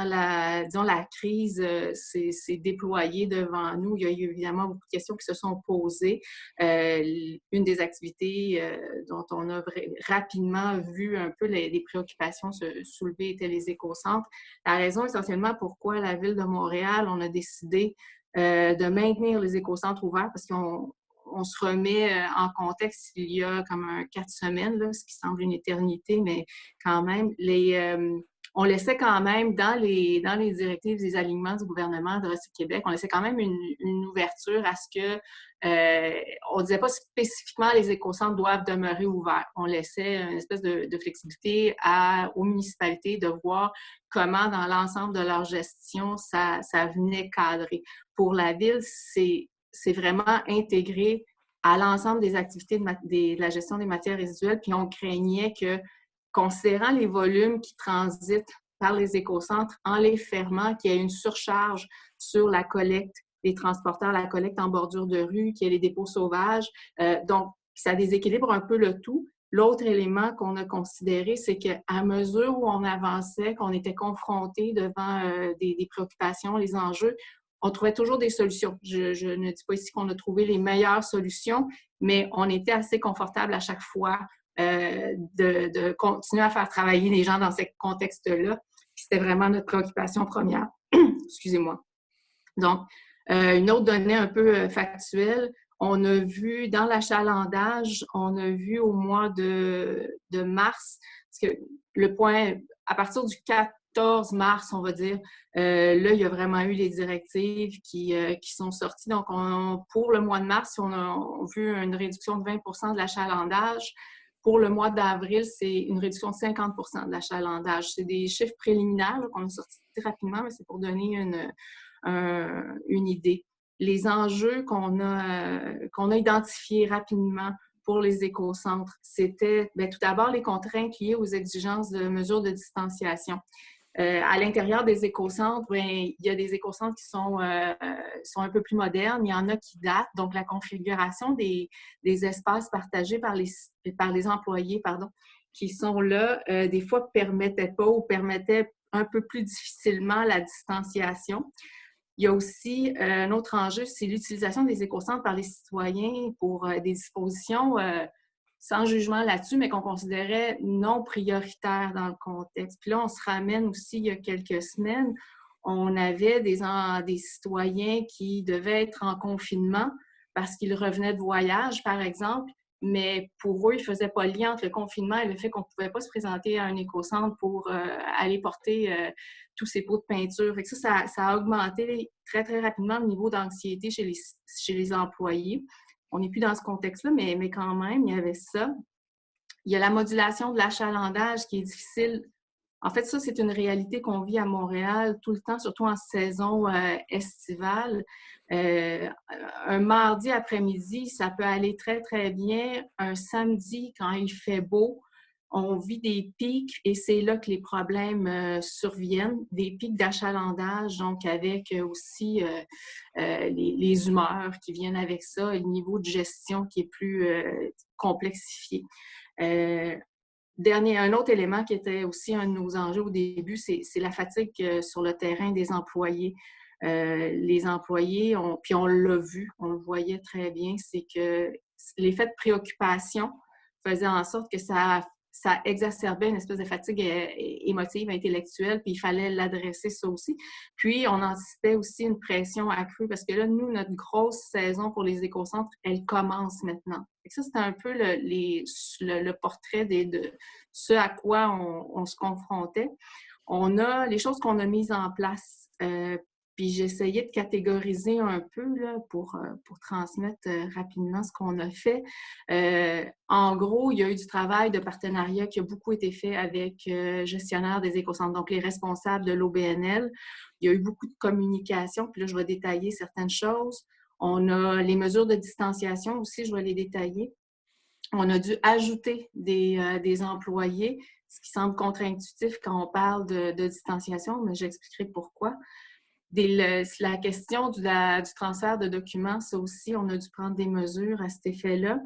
la crise s'est déployée devant nous, il y a eu évidemment beaucoup de questions qui se sont posées. Une des activités dont on a rapidement vu un peu les préoccupations se soulever étaient les écocentres. La raison essentiellement pourquoi la Ville de Montréal, on a décidé de maintenir les écocentres ouverts, parce qu'on se remet en contexte il y a comme 4 semaines, là, ce qui semble une éternité, mais quand même, on laissait quand même, dans les directives des alignements du gouvernement de Recyc-Québec, on laissait quand même une ouverture à ce que, on ne disait pas spécifiquement les écocentres doivent demeurer ouverts. On laissait une espèce de flexibilité aux municipalités de voir comment, dans l'ensemble de leur gestion, ça venait cadrer. Pour la Ville, c'est vraiment intégré à l'ensemble des activités de la gestion des matières résiduelles, puis on craignait que, considérant les volumes qui transitent par les écocentres, en les fermant, qu'il y ait une surcharge sur la collecte, les transporteurs, la collecte en bordure de rue, qu'il y ait les dépôts sauvages. Donc, ça déséquilibre un peu le tout. L'autre élément qu'on a considéré, c'est qu'à mesure où on avançait, qu'on était confronté devant des préoccupations, les enjeux, on trouvait toujours des solutions. Je ne dis pas ici qu'on a trouvé les meilleures solutions, mais on était assez confortable à chaque fois de continuer à faire travailler les gens dans ce contexte-là. C'était vraiment notre préoccupation première. Excusez-moi. Donc, une autre donnée un peu factuelle, on a vu dans l'achalandage, on a vu au mois de mars, parce que le point, à partir du 14 mars, on va dire, là, il y a vraiment eu les directives qui sont sorties. Donc, pour le mois de mars, on a vu une réduction de 20 % de l'achalandage. Pour le mois d'avril, c'est une réduction de 50 % de l'achalandage. C'est des chiffres préliminaires qu'on a sortis rapidement, mais c'est pour donner une idée. Les enjeux qu'on a identifiés rapidement pour les écocentres, c'était tout d'abord les contraintes liées aux exigences de mesures de distanciation. À l'intérieur des écocentres, il y a des écocentres qui sont un peu plus modernes, il y en a qui datent, donc la configuration des espaces partagés par les employés, qui sont là, des fois permettaient pas ou permettaient un peu plus difficilement la distanciation. Il y a aussi un autre enjeu, c'est l'utilisation des écocentres par les citoyens pour des dispositions sans jugement là-dessus, mais qu'on considérait non prioritaires dans le contexte. Puis là, on se ramène aussi, il y a quelques semaines, on avait des citoyens qui devaient être en confinement parce qu'ils revenaient de voyage, par exemple, mais pour eux, ils ne faisaient pas le lien entre le confinement et le fait qu'on ne pouvait pas se présenter à un écocentre pour aller porter tous ces pots de peinture. Et ça a augmenté très, très rapidement le niveau d'anxiété chez les employés. On n'est plus dans ce contexte-là, mais quand même, il y avait ça. Il y a la modulation de l'achalandage qui est difficile. En fait, ça, c'est une réalité qu'on vit à Montréal tout le temps, surtout en saison estivale. Un mardi après-midi, ça peut aller très, très bien. Un samedi, quand il fait beau, on vit des pics et c'est là que les problèmes surviennent, des pics d'achalandage, donc avec aussi les humeurs qui viennent avec ça, le niveau de gestion qui est plus complexifié. Un autre élément qui était aussi un de nos enjeux au début, c'est la fatigue sur le terrain des employés. Les employés, puis on l'a vu, on le voyait très bien, c'est que l'effet de préoccupation faisait en sorte que ça exacerbait une espèce de fatigue émotive, intellectuelle, puis il fallait l'adresser ça aussi. Puis, on anticipait aussi une pression accrue parce que là, nous, notre grosse saison pour les écocentres, elle commence maintenant. Et ça, c'était un peu le portrait de ce à quoi on se confrontait. On a les choses qu'on a mises en place. Puis j'essayais de catégoriser un peu là, pour transmettre rapidement ce qu'on a fait. En gros, il y a eu du travail de partenariat qui a beaucoup été fait avec gestionnaires des écocentres, donc les responsables de l'OBNL. Il y a eu beaucoup de communication, puis là, je vais détailler certaines choses. On a les mesures de distanciation aussi, je vais les détailler. On a dû ajouter des employés, ce qui semble contre-intuitif quand on parle de distanciation, mais j'expliquerai pourquoi. La question du transfert de documents, ça aussi, on a dû prendre des mesures à cet effet-là.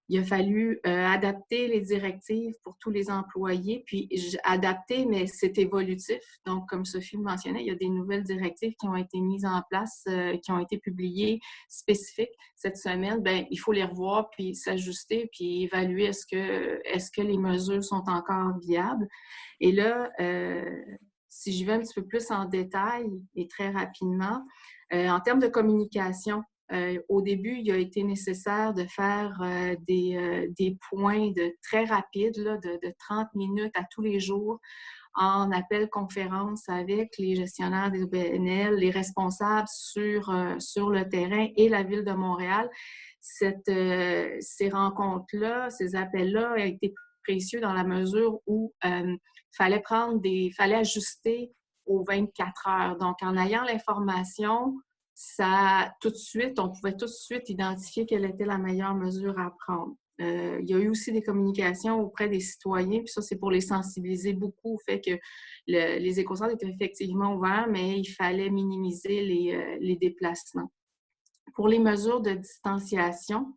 Il a fallu adapter les directives pour tous les employés, puis adapter, mais c'est évolutif. Donc, comme Sophie le mentionnait, il y a des nouvelles directives qui ont été mises en place, qui ont été publiées spécifiques cette semaine. Bien, il faut les revoir, puis s'ajuster, puis évaluer est-ce que les mesures sont encore viables. Et là, si j'y vais un petit peu plus en détail et très rapidement, en termes de communication, au début, il a été nécessaire de faire des points très rapides, là, de 30 minutes à tous les jours en appel-conférence avec les gestionnaires des OBNL, les responsables sur le terrain et la Ville de Montréal. Ces rencontres-là, ces appels-là ont été précieux dans la mesure où fallait ajuster aux 24 heures. Donc, en ayant l'information, on pouvait tout de suite identifier quelle était la meilleure mesure à prendre. Il y a eu aussi des communications auprès des citoyens, puis ça, c'est pour les sensibiliser beaucoup au fait que les écocentres étaient effectivement ouverts, mais il fallait minimiser les déplacements. Pour les mesures de distanciation,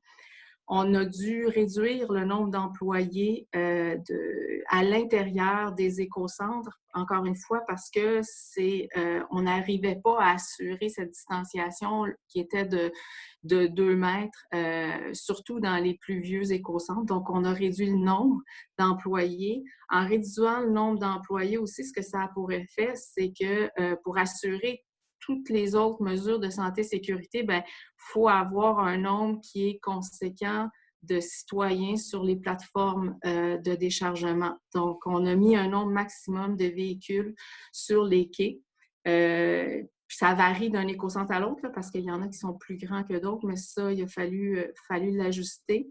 on a dû réduire le nombre d'employés à l'intérieur des écocentres, encore une fois, parce que on n'arrivait pas à assurer cette distanciation qui était de 2 mètres, surtout dans les plus vieux écocentres. Donc, on a réduit le nombre d'employés. En réduisant le nombre d'employés aussi, ce que ça a pour effet, c'est que pour assurer toutes les autres mesures de santé et sécurité, il faut avoir un nombre qui est conséquent de citoyens sur les plateformes de déchargement. Donc, on a mis un nombre maximum de véhicules sur les quais. Puis ça varie d'un écocentre à l'autre, parce qu'il y en a qui sont plus grands que d'autres, mais ça, il a fallu l'ajuster.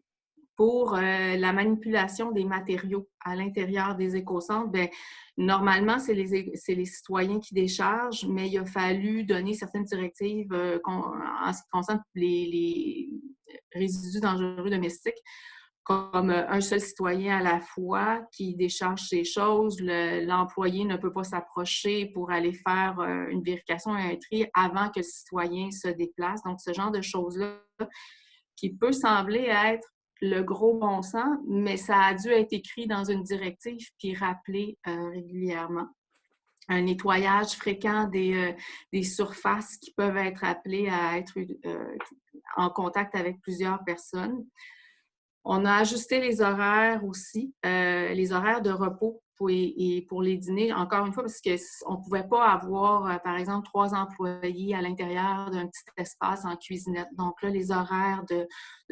Pour la manipulation des matériaux à l'intérieur des écocentres, normalement, c'est les citoyens qui déchargent, mais il a fallu donner certaines directives en ce qui concerne les résidus dangereux domestiques, comme un seul citoyen à la fois qui décharge ses choses. L'employé ne peut pas s'approcher pour aller faire une vérification et un tri avant que le citoyen se déplace. Donc, ce genre de choses-là qui peut sembler être le gros bon sens, mais ça a dû être écrit dans une directive puis rappelé régulièrement. un nettoyage fréquent des surfaces qui peuvent être appelées à être en contact avec plusieurs personnes. On a ajusté les horaires aussi, les horaires de repos et pour les dîners, encore une fois, parce qu'on ne pouvait pas avoir, par exemple, 3 employés à l'intérieur d'un petit espace en cuisinette. Donc là, les horaires de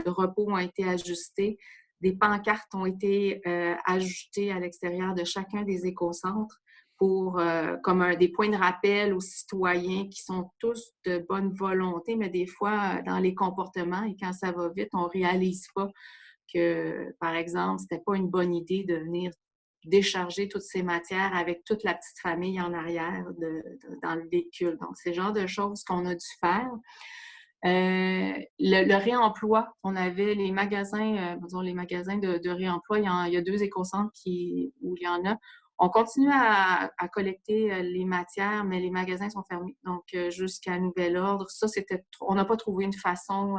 repos ont été ajustés. Des pancartes ont été ajoutées à l'extérieur de chacun des écocentres comme des points de rappel aux citoyens qui sont tous de bonne volonté, mais des fois, dans les comportements, et quand ça va vite, on ne réalise pas que, par exemple, c'était pas une bonne idée de venir décharger toutes ces matières avec toute la petite famille en arrière dans le véhicule. Donc, c'est le genre de choses qu'on a dû faire. Le réemploi, on avait les magasins, disons les magasins de réemploi, il y a 2 écocentres où il y en a. On continue à collecter les matières, mais les magasins sont fermés. Donc, jusqu'à nouvel ordre, ça, on n'a pas trouvé une façon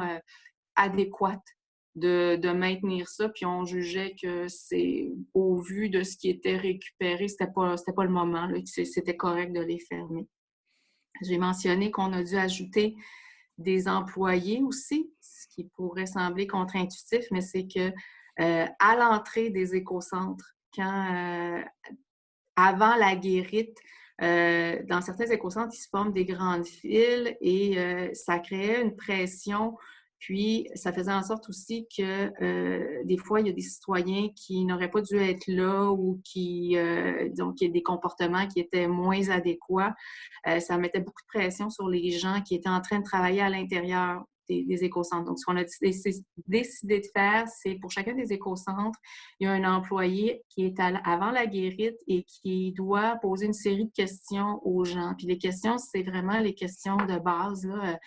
adéquate de maintenir ça, puis on jugeait que c'est au vu de ce qui était récupéré, c'était pas le moment, là, c'était correct de les fermer. J'ai mentionné qu'on a dû ajouter des employés aussi, ce qui pourrait sembler contre-intuitif, mais c'est que à l'entrée des écocentres, avant la guérite, dans certains écocentres, il se forment des grandes files et ça créait une pression. Puis, ça faisait en sorte aussi que des fois, il y a des citoyens qui n'auraient pas dû être là ou disons, qu'il y a des comportements qui étaient moins adéquats. Ça mettait beaucoup de pression sur les gens qui étaient en train de travailler à l'intérieur des écocentres. Donc, ce qu'on a décidé de faire, c'est pour chacun des écocentres, il y a un employé qui est avant la guérite et qui doit poser une série de questions aux gens. Puis les questions, c'est vraiment les questions de base, là.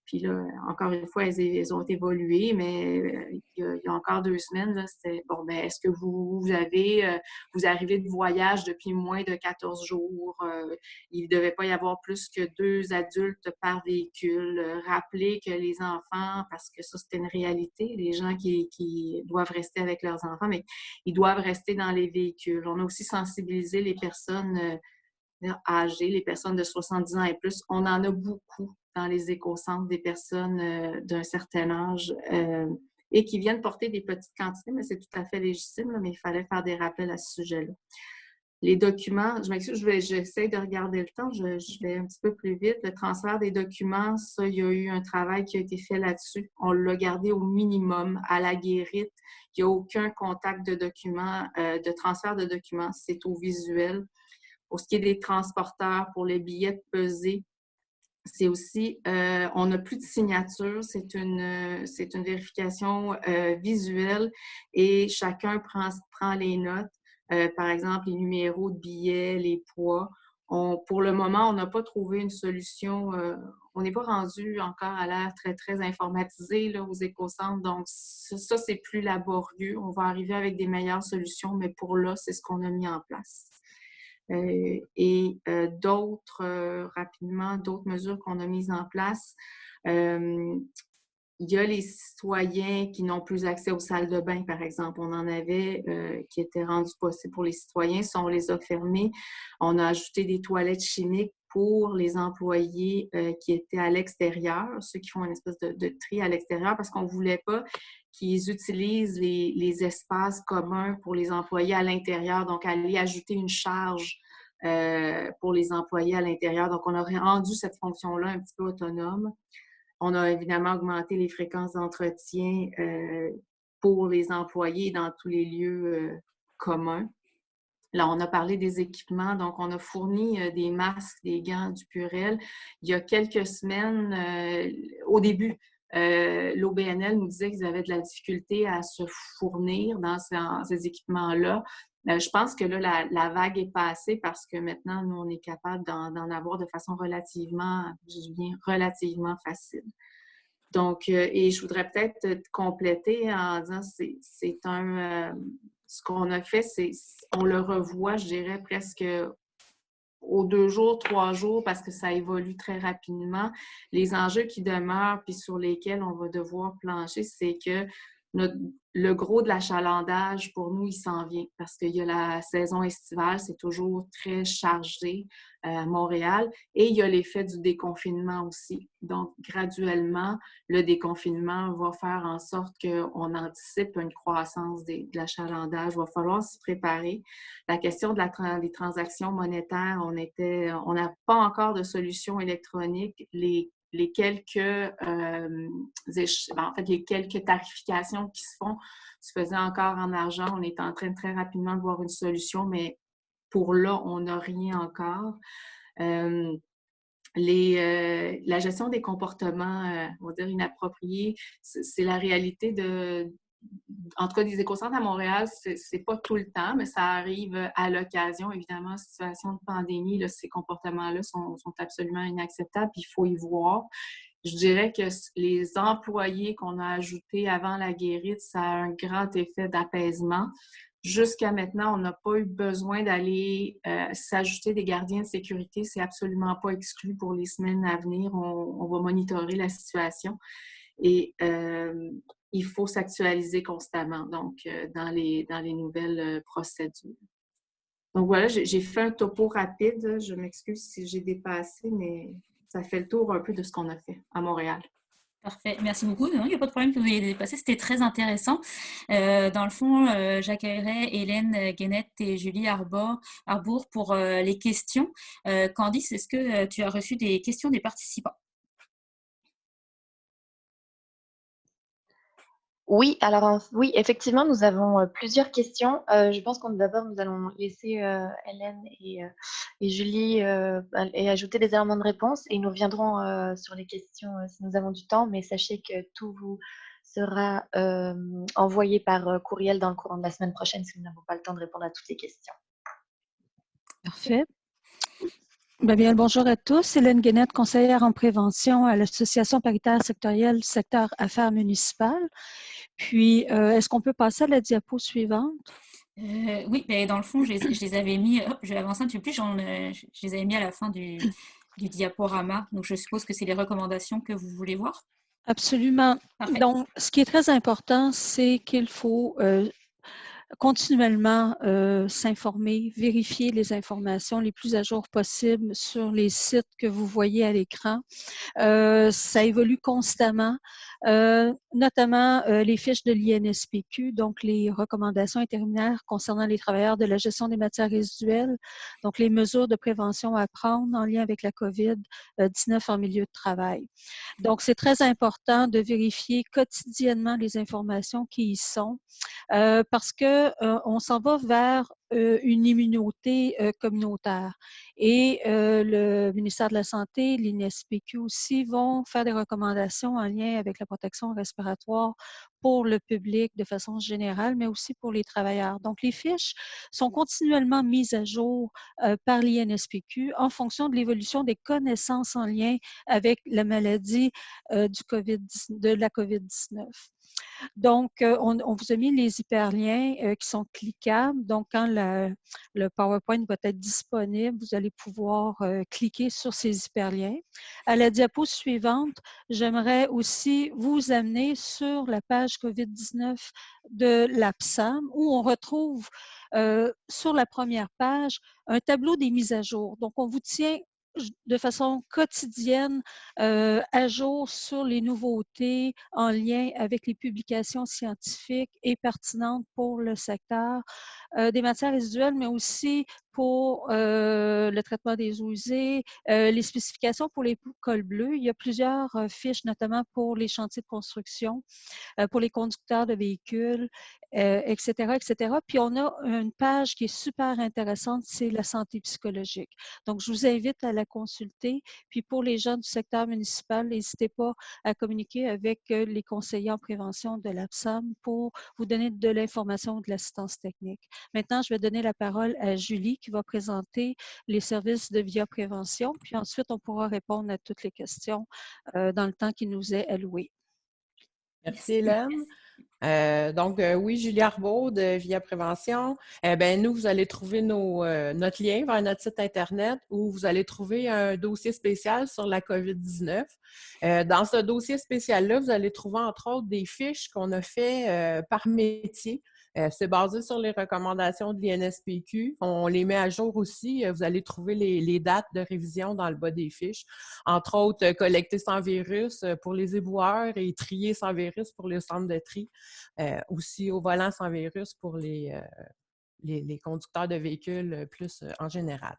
Puis là, encore une fois, elles ont évolué, mais il y a encore 2 semaines, là, c'était bon, ben, est-ce que vous arrivez de voyage depuis moins de 14 jours? Il ne devait pas y avoir plus que 2 adultes par véhicule. Rappeler que les enfants, parce que ça, c'était une réalité, les gens qui doivent rester avec leurs enfants, mais ils doivent rester dans les véhicules. On a aussi sensibilisé les personnes âgées, les personnes de 70 ans et plus. On en a beaucoup dans les écocentres, des personnes d'un certain âge et qui viennent porter des petites quantités, mais c'est tout à fait légitime, là, mais il fallait faire des rappels à ce sujet-là. Les documents, je m'excuse, j'essaie de regarder le temps, je vais un petit peu plus vite. Le transfert des documents, ça, il y a eu un travail qui a été fait là-dessus. On l'a gardé au minimum à la guérite. Il n'y a aucun contact de documents, de transfert de documents, c'est au visuel. Pour ce qui est des transporteurs, pour les billets de pesée, c'est aussi, on n'a plus de signature, c'est une vérification visuelle et chacun prend les notes, par exemple les numéros de billets, les poids. Pour le moment, on n'a pas trouvé une solution, on n'est pas rendu encore à l'ère très, très informatisée là, aux écocentres, donc ça, c'est plus laborieux. On va arriver avec des meilleures solutions, mais pour là, c'est ce qu'on a mis en place. Rapidement, d'autres mesures qu'on a mises en place. Il y a les citoyens qui n'ont plus accès aux salles de bain, par exemple. On en avait qui étaient rendus possibles pour les citoyens. Ça, on les a fermés. On a ajouté des toilettes chimiques pour les employés qui étaient à l'extérieur, ceux qui font une espèce de tri à l'extérieur, parce qu'on ne voulait pas qu'ils utilisent les espaces communs pour les employés à l'intérieur, donc aller ajouter une charge pour les employés à l'intérieur. Donc, on aurait rendu cette fonction-là un petit peu autonome. On a évidemment augmenté les fréquences d'entretien pour les employés dans tous les lieux communs. Là, on a parlé des équipements, donc on a fourni des masques, des gants, du Purell. Il y a quelques semaines, au début, l'OBNL nous disait qu'ils avaient de la difficulté à se fournir dans ces équipements-là. Je pense que là, la vague est passée parce que maintenant, nous, on est capable d'en avoir de façon relativement facile. Donc, et je voudrais peut-être compléter en disant ce qu'on a fait, on le revoit, je dirais, presque aux 2 jours, 3 jours, parce que ça évolue très rapidement. Les enjeux qui demeurent puis sur lesquels on va devoir plancher, c'est que le gros de l'achalandage, pour nous, il s'en vient parce qu'il y a la saison estivale, c'est toujours très chargé à Montréal et il y a l'effet du déconfinement aussi. Donc, graduellement, le déconfinement va faire en sorte qu'on anticipe une croissance de l'achalandage. Il va falloir s'y préparer. La question des transactions monétaires, on n'a pas encore de solution électronique. Les quelques les quelques tarifications qui se font se faisaient encore en argent. On est en train très rapidement de voir une solution, mais pour là, on n'a rien encore. La gestion des comportements, on va dire, inappropriés, c'est la réalité en tout cas, des écocentres à Montréal, c'est pas tout le temps, mais ça arrive à l'occasion. Évidemment, en situation de pandémie, là, ces comportements-là sont absolument inacceptables, puis il faut y voir. Je dirais que les employés qu'on a ajoutés avant la guérite, ça a un grand effet d'apaisement. Jusqu'à maintenant, on n'a pas eu besoin d'aller s'ajouter des gardiens de sécurité. C'est absolument pas exclu pour les semaines à venir. On va monitorer la situation. Et il faut s'actualiser constamment, donc, dans les nouvelles procédures. Donc voilà, j'ai fait un topo rapide. Je m'excuse si j'ai dépassé, mais ça fait le tour un peu de ce qu'on a fait à Montréal. Parfait, merci beaucoup. Non, il n'y a pas de problème que vous ayez dépassé, c'était très intéressant. Dans le fond, j'accueillerai Hélène Guénette et Julie Arbour pour les questions. Candice, est-ce que tu as reçu des questions des participants? Oui, alors oui, effectivement, nous avons plusieurs questions. Je pense qu'on d'abord, nous allons laisser Hélène et Julie et ajouter des éléments de réponse et nous reviendrons sur les questions si nous avons du temps, mais sachez que tout vous sera envoyé par courriel dans le courant de la semaine prochaine si nous n'avons pas le temps de répondre à toutes les questions. Parfait. Bien, bonjour à tous. Hélène Guénette, conseillère en prévention à l'Association paritaire sectorielle du secteur affaires municipales. Puis, est-ce qu'on peut passer à la diapo suivante? Oui, mais dans le fond, je les avais mis, je vais avancer un petit peu plus, je les avais mis à la fin du diaporama. Donc, je suppose que c'est les recommandations que vous voulez voir? Absolument. Parfait. Donc, ce qui est très important, c'est qu'il faut continuellement s'informer, vérifier les informations les plus à jour possibles sur les sites que vous voyez à l'écran. Ça évolue constamment, notamment les fiches de l'INSPQ, donc les recommandations intérimaires concernant les travailleurs de la gestion des matières résiduelles, donc les mesures de prévention à prendre en lien avec la COVID-19 en milieu de travail. Donc, c'est très important de vérifier quotidiennement les informations qui y sont parce qu'on s'en va vers une immunité communautaire. Et le ministère de la Santé, l'INSPQ aussi, vont faire des recommandations en lien avec la protection respiratoire pour le public de façon générale, mais aussi pour les travailleurs. Donc, les fiches sont continuellement mises à jour par l'INSPQ en fonction de l'évolution des connaissances en lien avec la maladie de la COVID-19. Donc, on vous a mis les hyperliens qui sont cliquables. Donc, quand le PowerPoint va être disponible, vous allez pouvoir cliquer sur ces hyperliens. À la diapo suivante, j'aimerais aussi vous amener sur la page COVID-19 de l'APSAM où on retrouve sur la première page un tableau des mises à jour. Donc, on vous tient de façon quotidienne à jour sur les nouveautés en lien avec les publications scientifiques et pertinentes pour le secteur des matières résiduelles, mais aussi pour le traitement des eaux usées, les spécifications pour les cols bleus. Il y a plusieurs fiches, notamment pour les chantiers de construction, pour les conducteurs de véhicules, etc., etc. Puis, on a une page qui est super intéressante, c'est la santé psychologique. Donc, je vous invite à la consulter. Puis, pour les gens du secteur municipal, n'hésitez pas à communiquer avec les conseillers en prévention de l'APSAM pour vous donner de l'information ou de l'assistance technique. Maintenant, je vais donner la parole à Julie qui va présenter les services de VIA Prévention. Puis ensuite, on pourra répondre à toutes les questions dans le temps qui nous est alloué. Merci Hélène. Oui, Julie Arbeau de Via Prévention. Nous, vous allez trouver notre lien vers notre site Internet où vous allez trouver un dossier spécial sur la COVID-19. Dans ce dossier spécial-là, vous allez trouver entre autres des fiches qu'on a fait par métier. C'est basé sur les recommandations de l'INSPQ. On les met à jour aussi. Vous allez trouver les dates de révision dans le bas des fiches. Entre autres, collecter sans virus pour les éboueurs et trier sans virus pour les centres de tri. Aussi au volant sans virus pour les conducteurs de véhicules plus en général.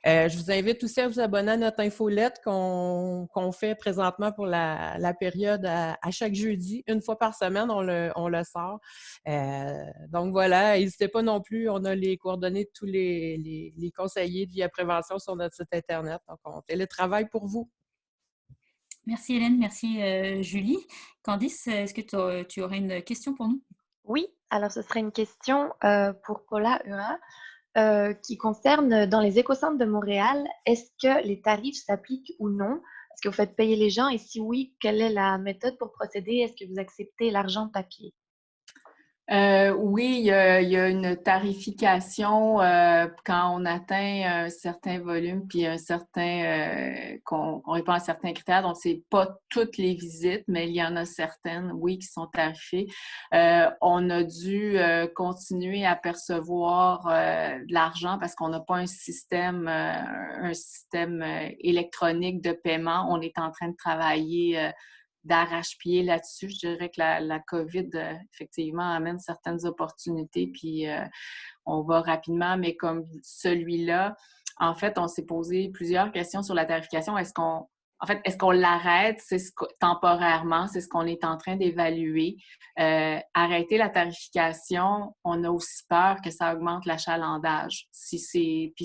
Je vous invite aussi à vous abonner à notre infolette qu'on fait présentement pour la période à chaque jeudi. Une fois par semaine, on le sort. Donc voilà, n'hésitez pas non plus. On a les coordonnées de tous les conseillers de Via Prévention sur notre site Internet. Donc, on télétravaille pour vous. Merci Hélène, merci Julie. Candice, est-ce que tu aurais une question pour nous? Oui, alors ce serait une question pour Paula Hurin qui concerne dans les écocentres de Montréal, est-ce que les tarifs s'appliquent ou non? Est-ce que vous faites payer les gens et si oui, quelle est la méthode pour procéder? Est-ce que vous acceptez l'argent papier? Oui, il y a une tarification quand on atteint un certain volume puis un certain qu'on répond à certains critères. Donc, c'est pas toutes les visites, mais il y en a certaines, oui, qui sont tarifées. On a dû continuer à percevoir de l'argent parce qu'on n'a pas un système électronique de paiement. On est en train de travailler d'arrache-pied là-dessus. Je dirais que la COVID, effectivement, amène certaines opportunités, puis on va rapidement, mais comme celui-là, en fait, on s'est posé plusieurs questions sur la tarification. Est-ce qu'on l'arrête temporairement? C'est ce qu'on est en train d'évaluer. Arrêter la tarification, on a aussi peur que ça augmente l'achalandage. Puis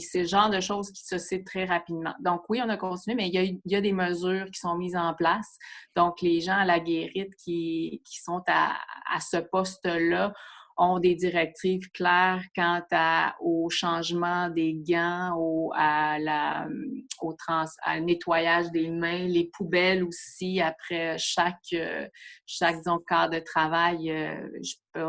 c'est le genre de choses qui se sait très rapidement. Donc oui, on a continué, mais il y a des mesures qui sont mises en place. Donc les gens à la guérite qui sont à ce poste-là ont des directives claires quant au changement des gants, à nettoyage des mains, les poubelles aussi après chaque disons, quart de travail. Il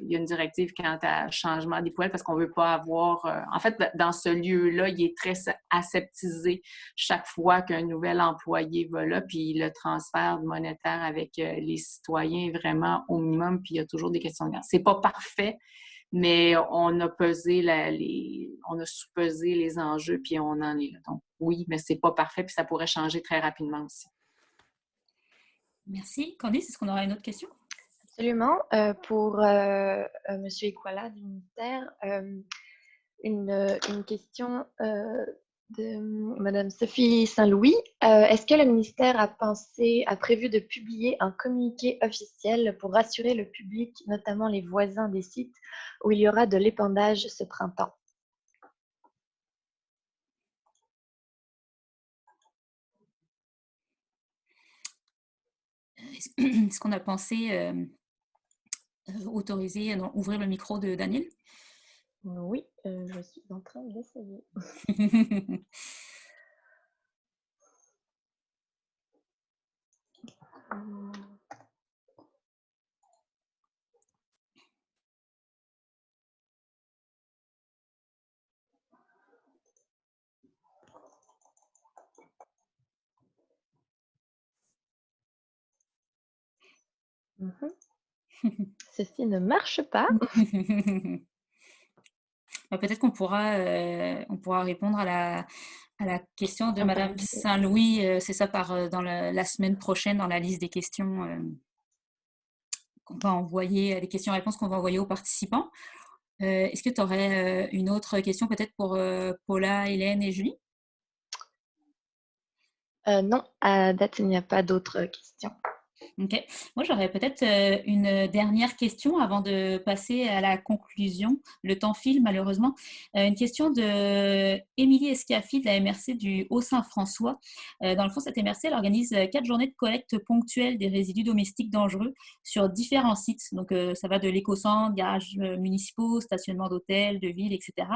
y a une directive quant à changement des poubelles parce qu'on ne veut pas avoir... en fait, dans ce lieu-là, il est très aseptisé chaque fois qu'un nouvel employé va là, puis le transfert monétaire avec les citoyens est vraiment au minimum, puis il y a toujours des questions de gants. C'est pas parfait, mais on a sous-pesé les enjeux, puis on en est là. Donc oui, mais c'est pas parfait, puis ça pourrait changer très rapidement aussi. Merci. Candice, est-ce qu'on aura une autre question? Absolument. Pour M. Equala du ministère, une question de Mme Sophie Saint-Louis. Est-ce que le ministère a prévu de publier un communiqué officiel pour rassurer le public, notamment les voisins des sites où il y aura de l'épandage ce printemps? Est-ce qu'on a pensé autoriser, ouvrir le micro de Daniel? Oui, je suis en train d'essayer. Ceci ne marche pas. Peut-être qu'on pourra répondre à la question de Madame Saint-Louis, c'est ça, dans la semaine prochaine, dans la liste des questions qu'on va envoyer, des questions-réponses qu'on va envoyer aux participants. Est-ce que tu aurais une autre question peut-être pour Paula, Hélène et Julie? Non, à date, il n'y a pas d'autres questions. Ok. Moi, j'aurais peut-être une dernière question avant de passer à la conclusion. Le temps file, malheureusement. Une question de Émilie Escaffi de la MRC du Haut-Saint-François. Dans le fond, cette MRC, elle organise 4 journées de collecte ponctuelle des résidus domestiques dangereux sur différents sites. Donc, ça va de l'éco-centre, garages municipaux, stationnement d'hôtels, de villes, etc.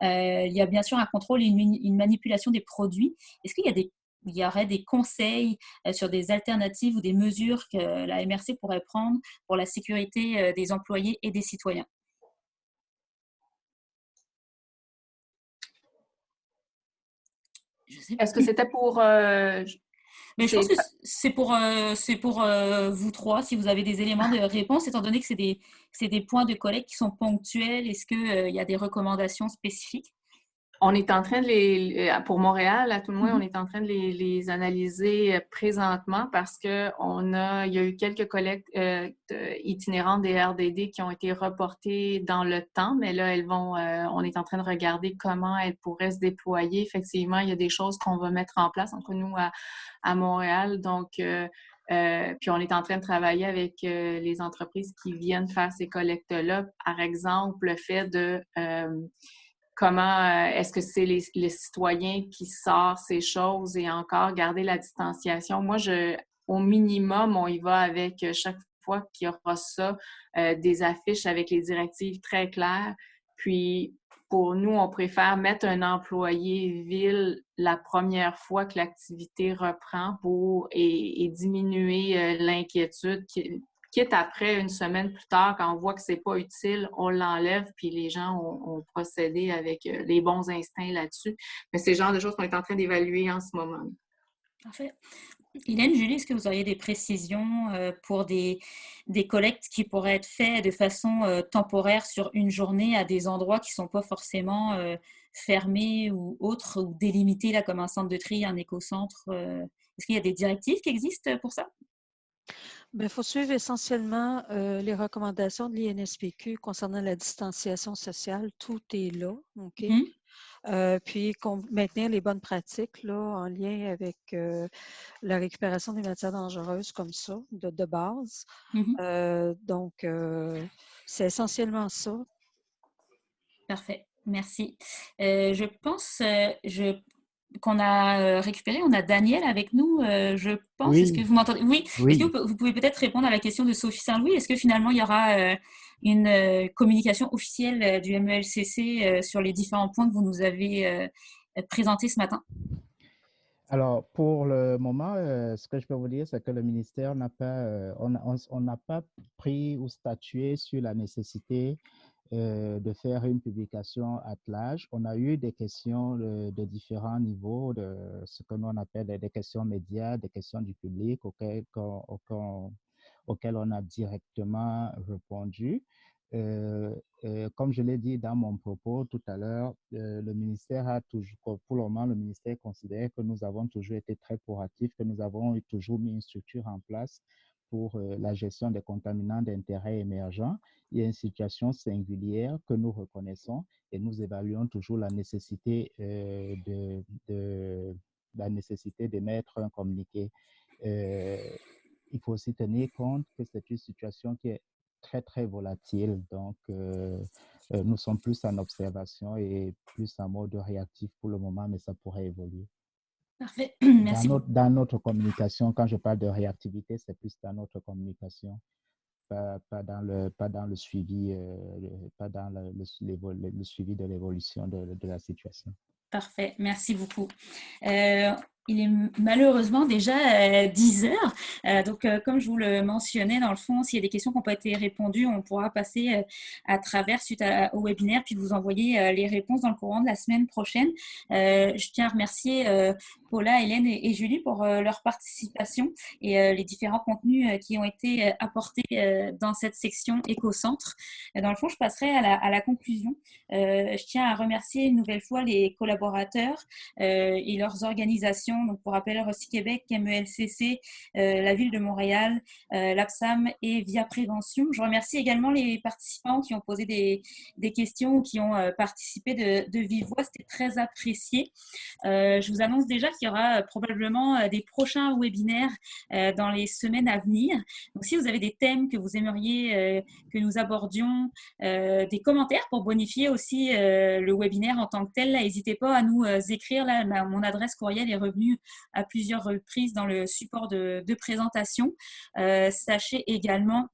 Il y a bien sûr un contrôle et une manipulation des produits. Est-ce qu'il y a des il y aurait des conseils sur des alternatives ou des mesures que la MRC pourrait prendre pour la sécurité des employés et des citoyens. Est-ce que c'était pour... Mais je pense que c'est pour vous trois, si vous avez des éléments de réponse, étant donné que c'est des points de collecte qui sont ponctuels. Est-ce qu'il y a des recommandations spécifiques? On est en train de pour Montréal, à tout le moins, on est en train de les analyser présentement parce qu'il y a eu quelques collectes itinérantes des RDD qui ont été reportées dans le temps, mais là, on est en train de regarder comment elles pourraient se déployer. Effectivement, il y a des choses qu'on va mettre en place, entre nous, à Montréal. Donc, puis on est en train de travailler avec les entreprises qui viennent faire ces collectes-là. Par exemple, le fait de... comment est-ce que c'est les citoyens qui sortent ces choses et encore garder la distanciation? Moi, au minimum, on y va avec chaque fois qu'il y aura ça, des affiches avec les directives très claires. Puis, pour nous, on préfère mettre un employé ville la première fois que l'activité reprend et diminuer l'inquiétude. Quitte après, une semaine plus tard, quand on voit que c'est pas utile, on l'enlève, puis les gens ont procédé avec les bons instincts là-dessus. Mais c'est le genre de choses qu'on est en train d'évaluer en ce moment. Parfait. Hélène, Julie, est-ce que vous auriez des précisions pour des collectes qui pourraient être faites de façon temporaire sur une journée à des endroits qui ne sont pas forcément fermés ou autres, ou délimités là, comme un centre de tri, un écocentre? Est-ce qu'il y a des directives qui existent pour ça? Il faut suivre essentiellement les recommandations de l'INSPQ concernant la distanciation sociale. Tout est là, OK? Puis maintenir les bonnes pratiques là, en lien avec la récupération des matières dangereuses comme ça, de base. Donc, c'est essentiellement ça. Parfait, merci. Je pense qu'on a récupéré, on a Daniel avec nous, je pense. Oui. Est-ce que vous m'entendez? Oui. Oui. Est-ce que vous pouvez peut-être répondre à la question de Sophie Saint-Louis? Est-ce que finalement, il y aura une communication officielle du MELCC sur les différents points que vous nous avez présentés ce matin? Alors, pour le moment, ce que je peux vous dire, c'est que le ministère n'a pas, on n'a pas pris ou statué sur la nécessité de faire une publication at large. On a eu des questions de différents niveaux, de ce que l'on appelle des questions médias, des questions du public auxquelles on a directement répondu. Comme je l'ai dit dans mon propos tout à l'heure, le ministère a toujours, pour le moment, le ministère considère que nous avons toujours été très proactifs, que nous avons toujours mis une structure en place pour la gestion des contaminants d'intérêt émergents. Il y a une situation singulière que nous reconnaissons et nous évaluons toujours la nécessité d'émettre un communiqué. Il faut aussi tenir compte que c'est une situation qui est très, très volatile. Donc, nous sommes plus en observation et plus en mode réactif pour le moment, mais ça pourrait évoluer. Parfait. Merci. Dans notre communication, quand je parle de réactivité, c'est plus dans notre communication, pas dans le suivi, pas dans le suivi de l'évolution de la situation. Parfait, merci beaucoup. Il est malheureusement déjà 10 heures. Donc, comme je vous le mentionnais, dans le fond, s'il y a des questions qui n'ont pas été répondues, on pourra passer à travers suite au webinaire, puis vous envoyer les réponses dans le courant de la semaine prochaine. Je tiens à remercier Paula, Hélène et Julie pour leur participation et les différents contenus qui ont été apportés dans cette section écocentre. Dans le fond, je passerai à la conclusion. Je tiens à remercier une nouvelle fois les collaborateurs et leurs organisations. Donc, pour rappel, Rossi Québec, MELCC, la Ville de Montréal, l'APSAM et Via Prévention. Je remercie également les participants qui ont posé des questions ou qui ont participé de vive voix. C'était très apprécié. Je vous annonce déjà qu'il y aura probablement des prochains webinaires dans les semaines à venir. Donc, si vous avez des thèmes que vous aimeriez que nous abordions, des commentaires pour bonifier aussi le webinaire en tant que tel, n'hésitez pas à nous écrire. Là, mon adresse courriel est revenue à plusieurs reprises dans le support de présentation. Sachez également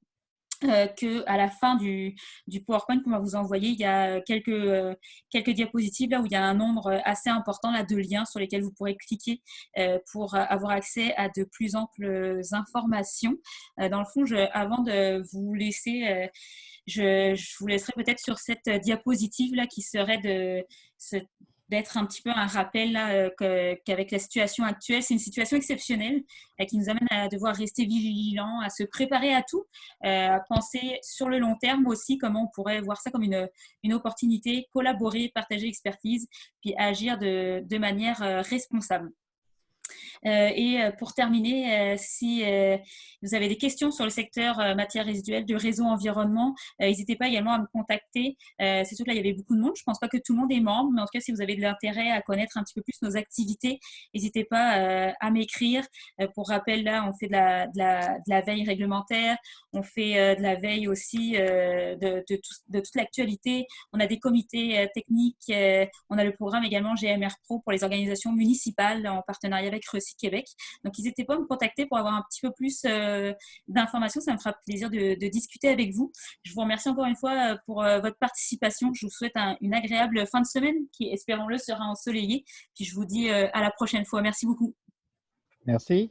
qu'à la fin du PowerPoint qu'on va vous envoyer, il y a quelques diapositives là où il y a un nombre assez important là, de liens sur lesquels vous pourrez cliquer pour avoir accès à de plus amples informations. Dans le fond, avant de vous laisser, je vous laisserai peut-être sur cette diapositive là qui serait d'être un petit peu un rappel là, qu'avec la situation actuelle, c'est une situation exceptionnelle qui nous amène à devoir rester vigilants, à se préparer à tout, à penser sur le long terme aussi, comment on pourrait voir ça comme une opportunité, collaborer, partager l'expertise, puis agir de manière responsable. Et pour terminer, si vous avez des questions sur le secteur matières résiduelles de réseau environnement, n'hésitez pas également à me contacter. C'est sûr que là, il y avait beaucoup de monde. Je ne pense pas que tout le monde est membre, mais en tout cas, si vous avez de l'intérêt à connaître un petit peu plus nos activités, n'hésitez pas à m'écrire. Pour rappel, là, on fait de la veille réglementaire, on fait de la veille aussi de toute l'actualité. On a des comités techniques, on a le programme également GMR Pro pour les organisations municipales en partenariat avec Recy Québec. Donc, n'hésitez pas à me contacter pour avoir un petit peu plus d'informations. Ça me fera plaisir de discuter avec vous. Je vous remercie encore une fois pour votre participation. Je vous souhaite une agréable fin de semaine qui, espérons-le, sera ensoleillée. Puis, je vous dis à la prochaine fois. Merci beaucoup. Merci.